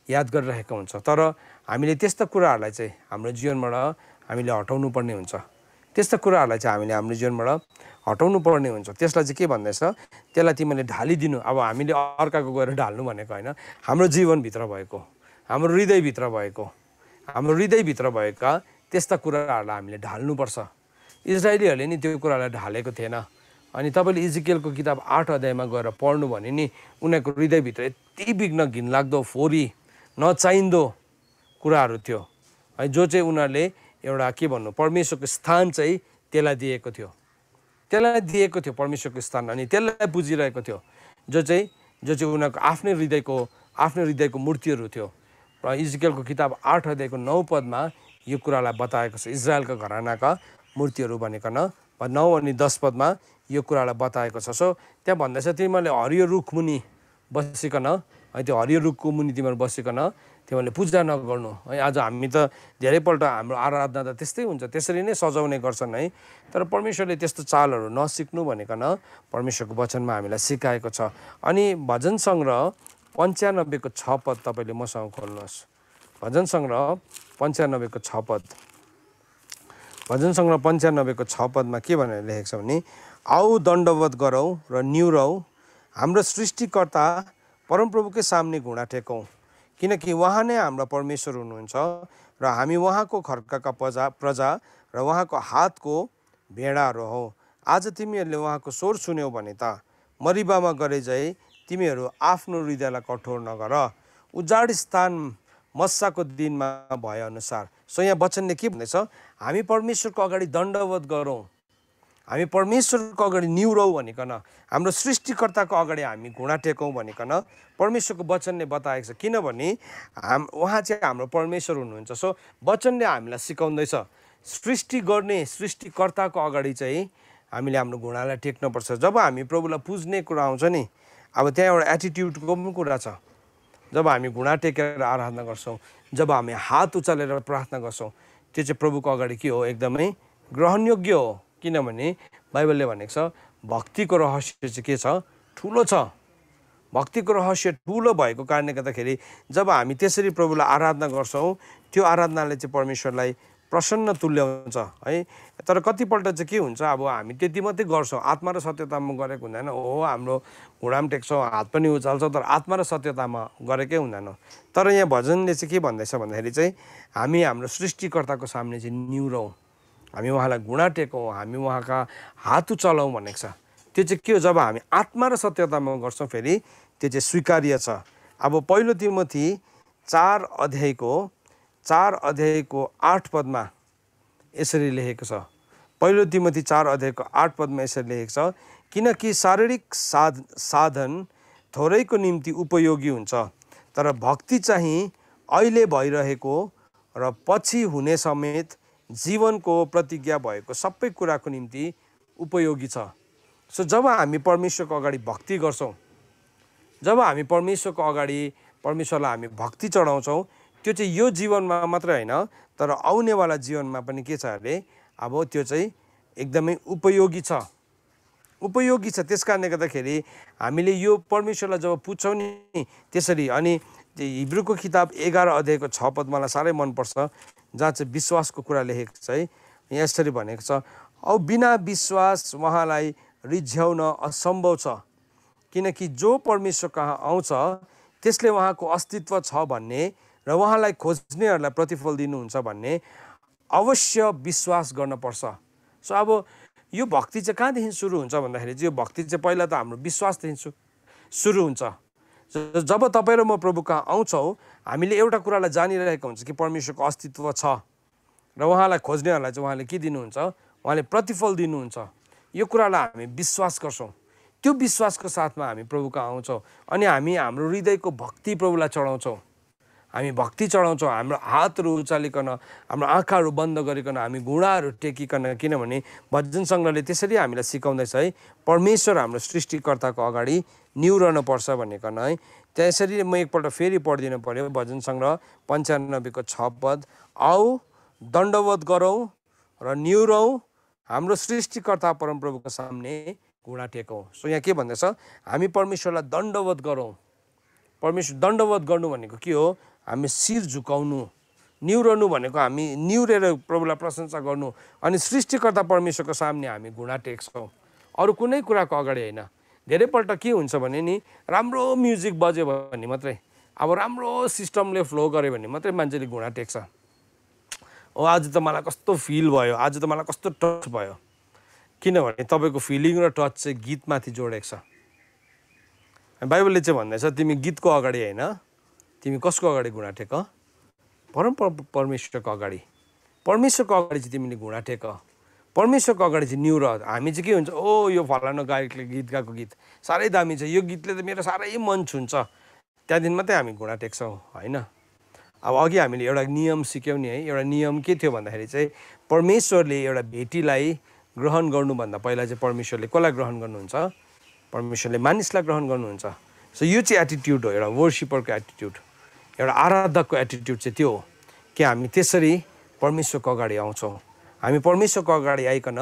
याद गरिरहेको हुन्छ। तर हामीले त्यस्ता कुराहरूलाई चाहिँ हाम्रो जीवनबाट हामीले हटाउनु पर्ने हुन्छ। त्यसलाई चाहिँ के भन्दैछ, त्यसलाई तिमीले ढालिदिनु। अब हामीले अर्काको गएर ढाल्नु भनेको होइन, हाम्रो जीवनभित्र भएको, हाम्रो हृदयभित्र भएका त्यस्ता कुराहरूलाई हामीले ढाल्नुपर्छ। इजरायलीहरूले नि त्यो कुरालाई ढालेको थिएन। अनि तपाईँले इजिकेलको किताब 8 अध्यायमा गएर पढ्नु भने नि उनीहरूको हृदयभित्र यति बिघ्न घिनलाग्दो, फोरी, नचाहिँदो कुराहरू थियो है, जो चाहिँ उनीहरूले एउटा के भन्नु, परमेश्वरको स्थान चाहिँ त्यसलाई दिएको थियो परमेश्वरको स्थान। अनि त्यसलाई बुझिरहेको थियो जो चाहिँ उनीहरूको आफ्नै हृदयको मूर्तिहरू थियो। र इजकेलको किताब 8 अध्यायको 9 पदमा यो कुरालाई बताएको छ। इजरायलका घरानाका मूर्तिहरू भनिकन 9 अनि 10 पदमा यो कुरालाई बताएको छ। सो त्यहाँ भन्दैछ तिमीहरूले हरियो रुखमुनि बसिकन है, त्यो हरियो रुखको मुनि तिमीहरू बसिकन तिमीहरूले पूजा नगर्नु है। आज हामी त धेरैपल्ट हाम्रो आराधना त त्यस्तै हुन्छ, त्यसरी नै सजाउने गर्छन् है। तर परमेश्वरले त्यस्तो चालहरू नसिक्नु भनिकन परमेश्वरको वचनमा हामीलाई सिकाएको छ। अनि भजन सङ्ग्रह 95को 6 पद तपाईँले मसँग खोल्नुहोस्। भजन सङ्ग्रह 95को 6 पद। भजन सङ्ग्रह 95को 6 पदमा के भनेर लेखेको छ भने, आऊ दण्डवत गरौँ र निहुरौँ, हाम्रो सृष्टिकर्ता परमप्रभुकै सामने घुँडा टेकौँ, किनकि उहाँ नै हाम्रो परमेश्वर हुनुहुन्छ र हामी उहाँको खर्काका प्रजा र उहाँको हातको भेडाहरू हौ। आज तिमीहरूले उहाँको स्वर सुन्यौ भने त मरिबामा गरे जै तिमीहरू आफ्नो हृदयलाई कठोर नगर, उजाड स्थान मस्साको दिनमा भए अनुसार। सो यहाँ वचनले के भन्दैछ, हामी परमेश्वरको अगाडि दण्डवत गरौँ, हामी परमेश्वरको अगाडि निहुरौँ भनिकन, हाम्रो सृष्टिकर्ताको अगाडि हामी घुँडा टेकौँ भनिकन परमेश्वरको वचनले बताएको छ। किनभने उहाँ चाहिँ हाम्रो परमेश्वर हुनुहुन्छ। सो वचनले हामीलाई सिकाउँदैछ सृष्टिकर्ताको अगाडि चाहिँ हामीले हाम्रो घुँडालाई टेक्नुपर्छ। जब हामी प्रभुलाई पुज्ने कुरा आउँछ नि, अब त्यहाँ एउटा एटिट्युडको पनि कुरा छ। जब हामी घुँडा टेकेर आराधना गर्छौँ, जब हामी हात उचालेर प्रार्थना गर्छौँ, त्यो चाहिँ प्रभुको अगाडि के हो, एकदमै ग्रहणयोग्य हो। किनभने बाइबलले भनेको छ भक्तिको रहस्य चाहिँ के छ, ठुलो छ। भक्तिको रहस्य ठुलो भएको कारणले गर्दाखेरि जब हामी त्यसरी प्रभुलाई आराधना गर्छौँ, त्यो आराधनाले चाहिँ परमेश्वरलाई प्रसन्न तुल्याउँछ है। तर कतिपल्ट चाहिँ के हुन्छ, अब हामी त्यति मात्रै गर्छौँ, आत्मा र सत्यतामा गरेको हुँदैन। हो, हाम्रो घुँडामा टेक्छौँ, हात पनि उचाल्छौँ, तर आत्मा र सत्यतामा गरेकै हुँदैन। तर यहाँ भजनले चाहिँ के भन्दैछ भन्दाखेरि चाहिँ हामी हाम्रो सृष्टिकर्ताको सामने चाहिँ निहुरौँ, हामी उहाँलाई घुँडा टेकौँ, हामी उहाँका हात उचालौँ भनेको छ। त्यो चाहिँ के हो, जब हामी आत्मा र सत्यतामा गर्छौँ फेरि त्यो चाहिँ स्वीकार्य छ। अब पहिलो तिमोथी 4 अध्यायको 8 पदमा यसरी लेखेको छ। पहिलो तिमोथी 4 अध्यायको 8 पदमा यसरी लेखेको छ, किनकि शारीरिक साधन थोरैको निम्ति उपयोगी हुन्छ, तर भक्ति चाहिँ अहिले भइरहेको र पछि हुने समेत जीवनको प्रतिज्ञा भएको सबै कुराको निम्ति उपयोगी छ। सो जब हामी परमेश्वरको अगाडि भक्ति गर्छौँ, जब हामी परमेश्वरको अगाडि परमेश्वरलाई हामी भक्ति चढाउँछौँ, त्यो चाहिँ यो जीवनमा मात्रै होइन तर आउनेवाला जीवनमा पनि के छ अरे, अब त्यो चाहिँ एकदमै उपयोगी छ। त्यस कारणले गर्दाखेरि हामीले यो परमेश्वरलाई जब पुज्छौँ नि त्यसरी, अनि हिब्रूको किताब 11 अध्यायको 6 पद मलाई साह्रै मनपर्छ, जहाँ चाहिँ विश्वासको कुरा लेखेको छ है। यहाँ यसरी भनेको छ, औ बिना विश्वास उहाँलाई रिझ्याउन असम्भव छ, किनकि जो परमेश्वर कहाँ आउँछ त्यसले उहाँको अस्तित्व छ भन्ने र उहाँलाई खोज्नेहरूलाई प्रतिफल दिनुहुन्छ भन्ने अवश्य विश्वास गर्न पर्छ। सो अब यो भक्ति चाहिँ कहाँदेखि सुरु हुन्छ भन्दाखेरि चाहिँ यो भक्ति चाहिँ पहिला त हाम्रो विश्वासदेखि सुरु हुन्छ। जब तपाईँ र म प्रभु कहाँ आउँछौँ, हामीले एउटा कुरालाई जानिरहेको हुन्छ कि परमेश्वरको अस्तित्व छ र उहाँलाई खोज्नेहरूलाई चाहिँ उहाँले के दिनुहुन्छ, उहाँले प्रतिफल दिनुहुन्छ। यो कुरालाई हामी विश्वास गर्छौँ। त्यो विश्वासको साथमा हामी प्रभु कहाँ आउँछौँ अनि हामी हाम्रो हृदयको भक्ति प्रभुलाई चढाउँछौँ। हामी भक्ति चढाउँछौँ, हाम्रो हातहरू उचालिकन, हाम्रो आँखाहरू बन्द गरिकन, हामी घुँडाहरू टेकिकन, किनभने भजन सङ्ग्रहले त्यसरी हामीलाई सिकाउँदैछ है, परमेश्वर हाम्रो सृष्टिकर्ताको अगाडि निहुरनु पर्छ भनेकन है। त्यसरी म एकपल्ट फेरि पढिदिनु पर्यो भजन सङ्ग्रह 95को 6 पद, आऊ दण्डवत गरौँ र निहुरौँ, हाम्रो सृष्टिकर्ता परमप्रभुको सामने घुँडा टेकौँ। सो यहाँ के भन्दैछ, हामी परमेश्वरलाई दण्डवत गरौँ। परमेश्वर दण्डवत गर्नु भनेको के हो, हामी शिर झुकाउनु। निहुरनु भनेको हामी निहुरेर प्रभुलाई प्रशंसा गर्नु, अनि सृष्टिकर्ता परमेश्वरको सामने हामी घुँडा टेक्छौँ, अरू कुनै कुराको अगाडि होइन। धेरैपल्ट के हुन्छ भने नि, राम्रो म्युजिक बज्यो भने मात्रै, अब राम्रो सिस्टमले फ्लो गर्यो भने मात्रै मान्छेले घुँडा टेक्छ। ओ आज त मलाई कस्तो फिल भयो, आज त मलाई कस्तो टच भयो, किनभने तपाईँको फिलिङ र टच चाहिँ गीतमाथि जोडेको छ। बाइबलले चाहिँ भन्दैछ तिमी गीतको अगाडि होइन, तिमी कसको अगाडि घुँडा टेक, परमेश्वरको अगाडि। परमेश्वरको अगाडि चाहिँ तिमीले घुँडा टेक, परमेश्वरको अगाडि चाहिँ निहुर। हामी चाहिँ के हुन्छ, ओ यो फलानु गायकले गीत गाएको गीत साह्रै दामी छ, यो गीतले त मेरो साह्रै मन छुन्छ, त्यहाँदेखि मात्रै हामी घुँडा टेक्छौँ होइन। अब अघि हामीले एउटा नियम सिक्यौँ नि है। एउटा नियम के थियो भन्दाखेरि चाहिँ परमेश्वरले एउटा भेटीलाई ग्रहण गर्नुभन्दा पहिला चाहिँ परमेश्वरले कसलाई ग्रहण गर्नुहुन्छ, परमेश्वरले मानिसलाई ग्रहण गर्नुहुन्छ। सो यो चाहिँ एटिट्युड हो, एउटा वर्सिपरको एटिट्युड, एउटा आराधकको एटिट्युड चाहिँ त्यो हो कि हामी त्यसरी परमेश्वरको अगाडि आउँछौँ। हामी परमेश्वरको अगाडि आइकन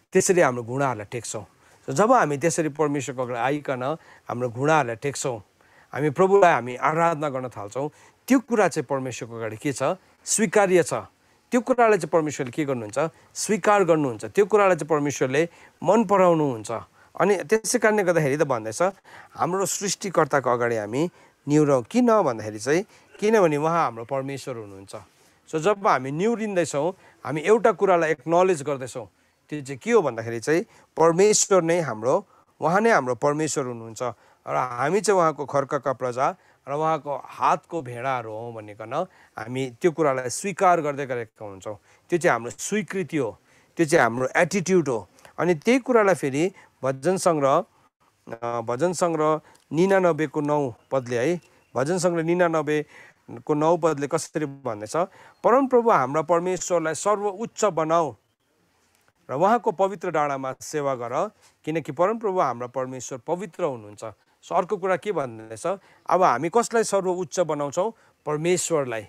त्यसरी हाम्रो घुँडाहरूलाई टेक्छौँ। सो जब हामी त्यसरी परमेश्वरको अगाडि आइकन हाम्रो घुँडाहरूलाई टेक्छौँ, हामी प्रभुलाई हामी आराधना गर्न थाल्छौँ, त्यो कुरा चाहिँ परमेश्वरको अगाडि के छ, स्वीकार्य छ। त्यो कुरालाई चाहिँ परमेश्वरले के गर्नुहुन्छ, स्वीकार गर्नुहुन्छ। त्यो कुरालाई चाहिँ परमेश्वरले मन पराउनुहुन्छ। अनि त्यसै कारणले गर्दाखेरि त भन्दैछ हाम्रो सृष्टिकर्ताको अगाडि हामी निहुरौँ। किन भन्दाखेरि चाहिँ किनभने उहाँ हाम्रो परमेश्वर हुनुहुन्छ। सो जब हामी निहुरिँदैछौँ, हामी एउटा कुरालाई एक्नोलेज गर्दैछौँ, त्यो चाहिँ के हो भन्दाखेरि चाहिँ परमेश्वर नै हाम्रो, उहाँ नै हाम्रो परमेश्वर हुनुहुन्छ र हामी चाहिँ उहाँको खर्कका प्रजा र उहाँको हातको भेडाहरू हौँ भनिकन हामी त्यो कुरालाई स्वीकार गर्दै गरेका हुन्छौँ। त्यो चाहिँ हाम्रो स्वीकृति हो, त्यो चाहिँ हाम्रो एटिट्युड हो। अनि त्यही कुरालाई फेरि भजन सङ्ग्रह 99को 9 पदले है, भजन सङ्ग्रह 99को 9 पदले कसरी भन्दैछ, परमप्रभु हाम्रा परमेश्वरलाई सर्वोच्च बनाऊ र उहाँको पवित्र डाँडामा सेवा गर, किनकि परमप्रभु हाम्रा परमेश्वर पवित्र हुनुहुन्छ सो अर्को कुरा के भन्दैछ, अब हामी कसलाई सर्वोच्च बनाउँछौँ? परमेश्वरलाई।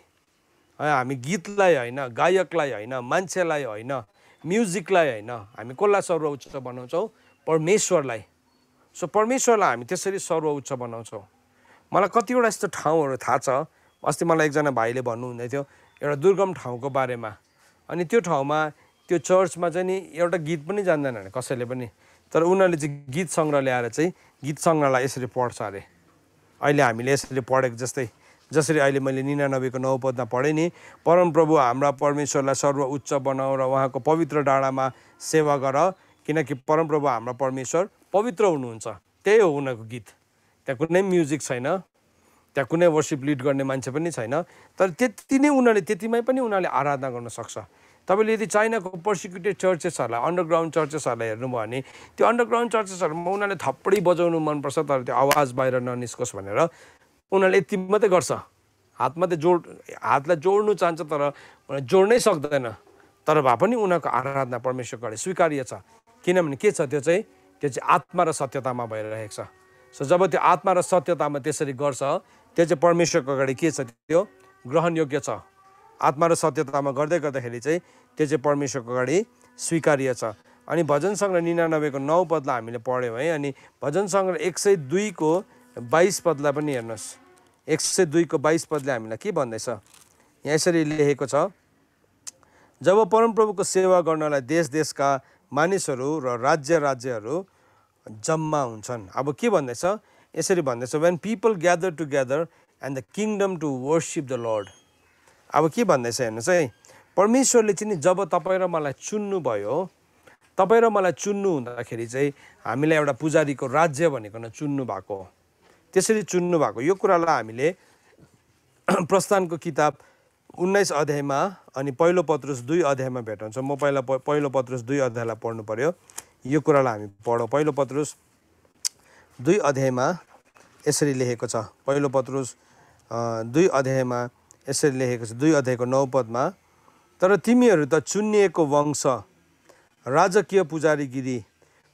है, हामी गीतलाई होइन, गायकलाई होइन, मान्छेलाई होइन, म्युजिकलाई होइन, हामी कसलाई सर्वोच्च बनाउँछौँ? परमेश्वरलाई। सो परमेश्वरलाई हामी त्यसरी सर्वोच्च बनाउँछौँ। मलाई कतिवटा यस्तो ठाउँहरू थाहा छ। अस्ति मलाई एकजना भाइले भन्नुहुँदै थियो एउटा दुर्गम ठाउँको बारेमा। अनि त्यो ठाउँमा त्यो चर्चमा चाहिँ नि एउटा गीत पनि जान्दैन अरे कसैले पनि, तर उनीहरूले चाहिँ गीत सङ्ग्रह ल्याएर चाहिँ गीत सङ्ग्रहलाई यसरी पढ्छ अरे। अहिले हामीले यसरी पढेको जस्तै, जसरी अहिले मैले 99को 9 पदमा पढेँ नि, परमप्रभु हाम्रा परमेश्वरलाई सर्वोच्च बनाऊ र उहाँको पवित्र डाँडामा सेवा गर, किनकि परमप्रभु हाम्रा परमेश्वर पवित्र हुनुहुन्छ। त्यही हो उनीहरूको गीत। त्यहाँ कुनै म्युजिक छैन, त्यहाँ कुनै वर्सिप लिड गर्ने मान्छे पनि छैन, तर त्यति नै उनीहरूले, त्यतिमै पनि उनीहरूले आराधना गर्न सक्छ। तपाईँले यदि चाइनाको पर्सिक्युटेड चर्चेसहरूलाई, अन्डरग्राउन्ड चर्चेसहरूलाई हेर्नुभयो भने त्यो अन्डरग्राउन्ड चर्चेसहरूमा उनीहरूले थप्पडी बजाउनु मनपर्छ, तर त्यो आवाज बाहिर ननिस्कोस् भनेर उनीहरूले यति मात्रै गर्छ। हातलाई जोड्नु चाहन्छ तर जोड्नै सक्दैन। तर भए पनि उनीहरूको आराधना परमेश्वरको अगाडि स्वीकार्य छ। किनभने के छ, त्यो चाहिँ आत्मा र सत्यतामा भइरहेको छ। सो जब त्यो आत्मा र सत्यतामा त्यसरी गर्छ, त्यो चाहिँ परमेश्वरको अगाडि के छ, त्यो ग्रहणयोग्य छ। आत्मा र सत्यतामा गर्दै गर्दाखेरि चाहिँ त्यो चाहिँ परमेश्वरको अगाडि स्वीकार्य छ। अनि भजन सङ्ग्रह 99को 9 पदलाई हामीले पढ्यौँ है। अनि भजन सङ्ग्रह 102को 22 पदलाई पनि हेर्नुहोस्। 102को 22 पदले हामीलाई के भन्दैछ, यहाँ यसरी लेखेको छ, जब परमप्रभुको सेवा गर्नलाई देश देशका मानिसहरू र राज्यहरू जम्मा हुन्छन्। अब के भन्दैछ, यसरी भन्दैछ, when people gather together and the kingdom to worship the Lord। अब के भन्दैछ हेर्नुहोस् है, परमेश्वरले चाहिँ जब तपाईँ र मलाई चुन्नुभयो, तपाईँ र मलाई चुन्नु हुँदाखेरि चाहिँ हामीलाई एउटा पुजारीको राज्य भनेको चुन्नु भएको हो। त्यसरी चुन्नु भएको यो कुरालाई हामीले प्रस्थानको किताब 19 अध्यायमा अनि पहिलो पत्रुस 2 अध्यायमा भेटाउँछौँ। म पहिलो पत्रुस 2 अध्यायलाई पढ्नु पर्यो। यो कुरालाई हामी पढौँ। पहिलो पत्रुस 2 अध्यायमा यसरी लेखेको छ। पहिलो पत्रुस 2 अध्यायमा यसरी लेखेको छ, 2 अध्यायको 9 पदमा, तर तिमीहरू त चुनिएको वंश, राजकीय पुजारीगिरी,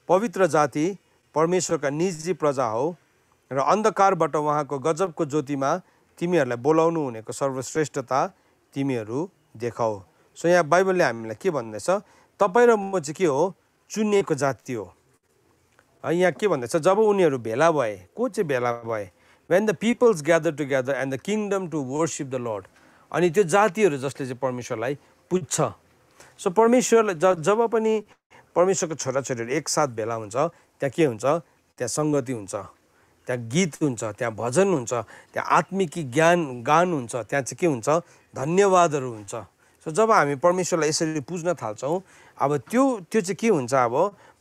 पवित्र जाति, परमेश्वरका निजी प्रजा हो र अन्धकारबाट उहाँको गजबको ज्योतिमा तिमीहरूलाई बोलाउनु हुनेको सर्वश्रेष्ठता तिमीहरू देखाऊ। सो यहाँ बाइबलले हामीलाई के भन्दैछ, तपाईँ र म चाहिँ के हो, चुनिएको जाति हो। यहाँ के भन्दैछ, जब उनीहरू भेला भए, को चाहिँ भेला भए, when the peoples gather together and the kingdom to worship the Lord। अनि त्यो जातिहरू जसले चाहिँ परमेश्वरलाई पुज्छ। सो परमेश्वर जब पनि परमेश्वरको छोराछोरीहरू एकसाथ भेला हुन्छ, त्यहाँ के हुन्छ, त्यहाँ सङ्गति हुन्छ, त्यहाँ गीत हुन्छ, त्यहाँ भजन हुन्छ, त्यहाँ आत्मिकी गान हुन्छ, त्यहाँ चाहिँ के हुन्छ, धन्यवादहरू हुन्छ। सो जब हामी परमेश्वरलाई यसरी पुज्न थाल्छौँ, अब त्यो चाहिँ के हुन्छ, अब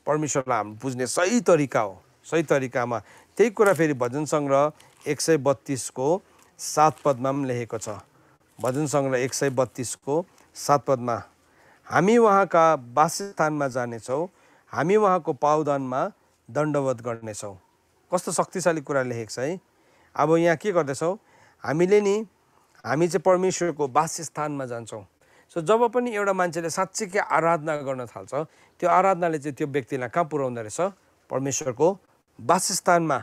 परमेश्वरलाई हामी पुज्ने सही तरिका हो। सही तरिकामा त्यही कुरा फेरि भजन सङ्ग्रह 132को 7 पदमा पनि लेखेको छ। भजन सङ्ग्रह 132को 7 पदमा, हामी उहाँका वासस्थानमा जानेछौँ, हामी उहाँको पावदानमा दण्डवत गर्नेछौँ। कस्तो शक्तिशाली कुरा लेखेको छ है। अब यहाँ के गर्दैछौँ, हामी चाहिँ परमेश्वरको वासस्थानमा जान्छौँ। सो जब पनि एउटा मान्छेले साँच्चै आराधना गर्न थाल्छ, त्यो आराधनाले चाहिँ त्यो व्यक्तिलाई कहाँ पुर्याउँदो रहेछ, परमेश्वरको वासस्थानमा,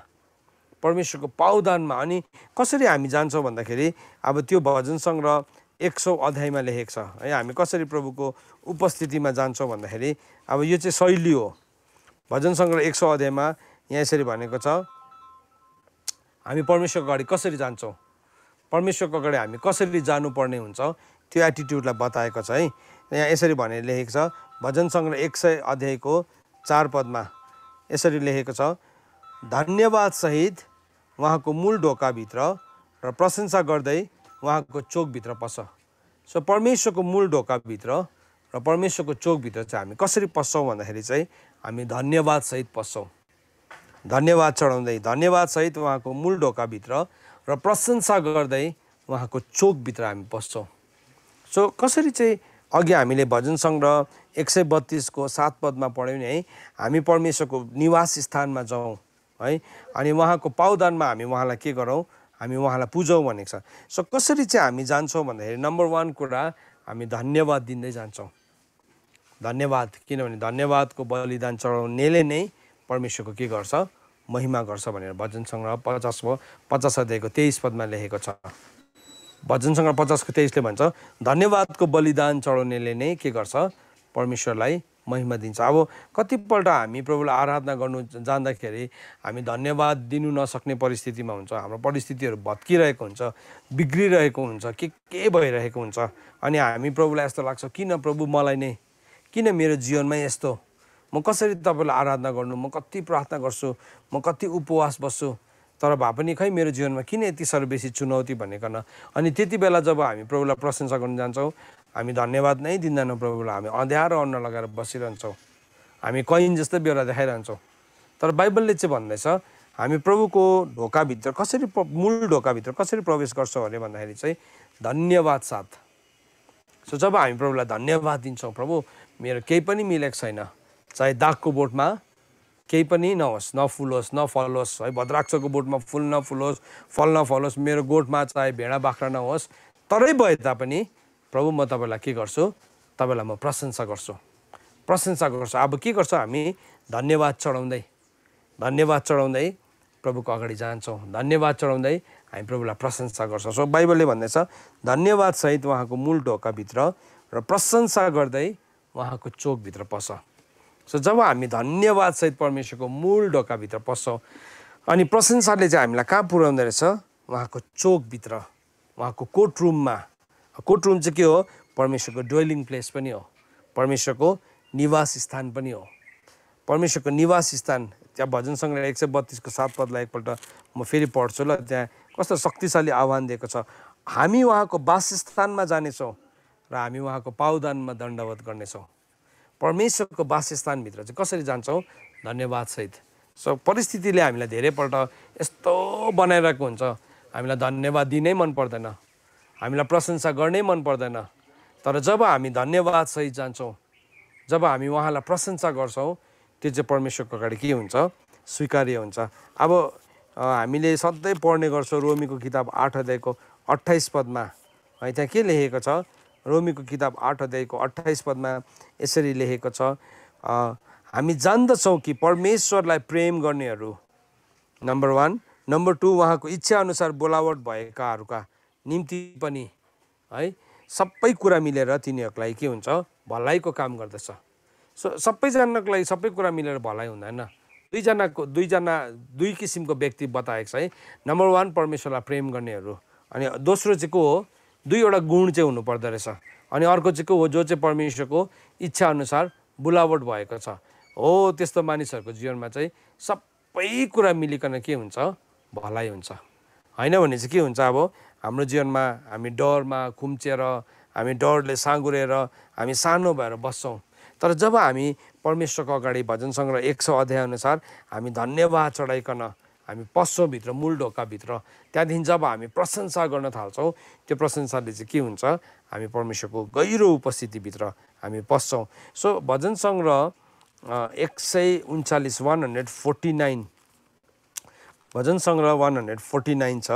परमेश्वरको पावदानमा। अनि कसरी हामी जान्छौँ भन्दाखेरि, अब त्यो भजन सङ्ग्रह 100 अध्यायमा लेखेको छ है, हामी कसरी प्रभुको उपस्थितिमा जान्छौँ भन्दाखेरि, अब यो चाहिँ शैली हो। भजन सङ्ग्रह 100 अध्यायमा यहाँ यसरी भनेको छ, हामी परमेश्वरको अगाडि कसरी जान्छौँ, परमेश्वरको अगाडि हामी कसरी जानुपर्ने हुन्छ, त्यो एटिट्युडलाई बताएको छ है। यहाँ यसरी भनेर लेखेको छ, भजन सङ्ग्रह 100 अध्यायको 4 पदमा यसरी लेखेको छ, धन्यवाद सहित उहाँको मूल ढोकाभित्र र प्रशंसा गर्दै उहाँको चोकभित्र पस। सो परमेश्वरको मूल ढोकाभित्र र परमेश्वरको चोकभित्र चाहिँ हामी कसरी पस्छौँ भन्दाखेरि चाहिँ हामी धन्यवाद सहित पस्छौँ। धन्यवाद चढाउँदै, धन्यवाद सहित उहाँको मूल ढोकाभित्र र प्रशंसा गर्दै उहाँको चोकभित्र हामी पस्छौँ। सो कसरी चाहिँ अघि हामीले भजन सङ्ग्रह 132को 7 पदमा पढ्यौँ नि है, हामी परमेश्वरको निवास स्थानमा जाउँ है, अनि उहाँको पावदानमा हामी उहाँलाई के गरौँ, हामी उहाँलाई पुजौँ भनेको छ। सो कसरी चाहिँ हामी जान्छौँ भन्दाखेरि, नम्बर 1 कुरा, हामी धन्यवाद दिँदै जान्छौँ। धन्यवाद, किनभने धन्यवादको बलिदान चढाउनेले नै परमेश्वरको के गर्छ, महिमा गर्छ भनेर भजन सङ्ग्रह 50 अध्यायको 23 पदमा लेखेको छ। भजन सङ्ग्रह 50 को 23 भन्छ धन्यवादको बलिदान चढाउनेले नै के गर्छ परमेश्वरलाई महिमा दिन्छ। अब कतिपल्ट हामी प्रभुलाई आराधना गर्नु जाँदाखेरि हामी धन्यवाद दिनु नसक्ने परिस्थितिमा हुन्छ, हाम्रो परिस्थितिहरू भत्किरहेको हुन्छ, बिग्रिरहेको हुन्छ, के भइरहेको हुन्छ, अनि हामी प्रभुलाई यस्तो लाग्छ किन प्रभु मलाई नै, किन मेरो जीवनमा यस्तो, म कसरी तपाईँलाई आराधना गर्नु, म कति प्रार्थना गर्छु, म कति उपवास बस्छु, तर भए पनि खै मेरो जीवनमा किन यति साह्रो बेसी चुनौती भनिकन। अनि त्यति बेला जब हामी प्रभुलाई प्रशंसा गर्न जान्छौँ हामी धन्यवाद नै दिँदैनौँ प्रभुलाई, हामी अँध्यारो अन्न लगाएर बसिरहन्छौँ, हामी कैन जस्तै बेहोरा देखाइरहन्छौँ। तर बाइबलले चाहिँ भन्दैछ हामी प्रभुको ढोकाभित्र कसरी, मूल ढोकाभित्र कसरी प्रवेश गर्छौँ भने भन्दाखेरि चाहिँ धन्यवाद साथ। सो जब हामी प्रभुलाई धन्यवाद दिन्छौँ प्रभु मेरो केही पनि मिलेको छैन, चाहे दागको बोटमा केही पनि नहोस्, नफुलोस्, नफलोस्, है भद्राक्षको बोटमा फुल नफुलोस्, फल नफलोस्, मेरो गोठमा चाहे भेडा बाख्रा नहोस्, तरै भए तापनि प्रभु म तपाईँलाई के गर्छु, तपाईँलाई म प्रशंसा गर्छु, प्रशंसा गर्छु। अब के गर्छ हामी धन्यवाद चढाउँदै प्रभुको अगाडि जान्छौँ, धन्यवाद चढाउँदै हामी प्रभुलाई प्रशंसा गर्छौँ। सो बाइबलले भन्दैछ धन्यवाद सहित उहाँको मूल ढोकाभित्र र प्रशंसा गर्दै उहाँको चोकभित्र पस। सो जब हामी धन्यवाद सहित परमेश्वरको मूल ढोकाभित्र पस्छौँ अनि प्रशंसाले चाहिँ हामीलाई कहाँ पुर्याउँदो रहेछ, उहाँको चोकभित्र, उहाँको कोर्टरुममा। कोर्टरुम चाहिँ के हो, परमेश्वरको ड्वेलिङ प्लेस पनि हो, परमेश्वरको निवास स्थान पनि हो, परमेश्वरको निवास स्थान। त्यहाँ भजन सङ्ग्रह 132 को 7 पदलाई एकपल्ट म फेरि पढ्छु ल। त्यहाँ कस्तो शक्तिशाली आह्वान दिएको छ, हामी उहाँको वासस्थानमा जानेछौँ र हामी उहाँको पावदानमा दण्डवत गर्नेछौँ। परमेश्वरको वासस्थानभित्र चाहिँ कसरी जान्छौँ, धन्यवाद सहित। सो परिस्थितिले हामीलाई धेरैपल्ट यस्तो बनाइरहेको हुन्छ हामीलाई धन्यवाद दिनै मन पर्दैन, हामीलाई प्रशंसा गर्नै मन पर्दैन। तर जब हामी धन्यवाद सहित जान्छौँ, जब हामी उहाँलाई प्रशंसा गर्छौँ त्यो चाहिँ परमेश्वरको अगाडि के हुन्छ, स्वीकार्य हुन्छ। अब हामीले सधैँ पढ्ने गर्छौँ रोमीको किताब 8 अध्यायको 28 पदमा, है त्यहाँ के लेखेको छ, रोमीको किताब 8 अध्यायको 28 पदमा यसरी लेखेको छ हामी जान्दछौँ कि परमेश्वरलाई प्रेम गर्नेहरू नम्बर 1, नम्बर 2 उहाँको इच्छा अनुसार बोलावट भएकाहरूका निम्ति पनि है सबै कुरा मिलेर तिनीहरूलाई के हुन्छ, भलाइको काम गर्दछ। सो सबैजनाको लागि सबै कुरा मिलेर भलाइ हुँदैन, दुई किसिमको व्यक्ति बताएको छ है। नम्बर 1 परमेश्वरलाई प्रेम गर्नेहरू, अनि दोस्रो चाहिँ को हो, दुईवटा गुण चाहिँ हुनुपर्दो रहेछ, अनि अर्को चाहिँ को हो, जो चाहिँ परमेश्वरको इच्छा अनुसार बोलावट भएको छ। हो त्यस्तो मानिसहरूको जीवनमा चाहिँ सबै कुरा मिलिकन के हुन्छ, भलाइ हुन्छ। होइन भने चाहिँ के हुन्छ, अब हाम्रो जीवनमा हामी डरमा खुम्चिएर, हामी डरले साँगुरेर हामी सानो भएर बस्छौँ। तर जब हामी परमेश्वरको अगाडि भजन सङ्ग्रह 100 अध्याय अनुसार हामी धन्यवाद चढाइकन हामी पस्छौँ भित्र, मूल ढोकाभित्र, त्यहाँदेखि जब हामी प्रशंसा गर्न थाल्छौँ त्यो प्रशंसाले चाहिँ के हुन्छ, हामी परमेश्वरको गहिरो उपस्थितिभित्र हामी पस्छौँ। सो भजन सङ्ग्रह 139 149 भजन सङ्ग्रह 149 छ,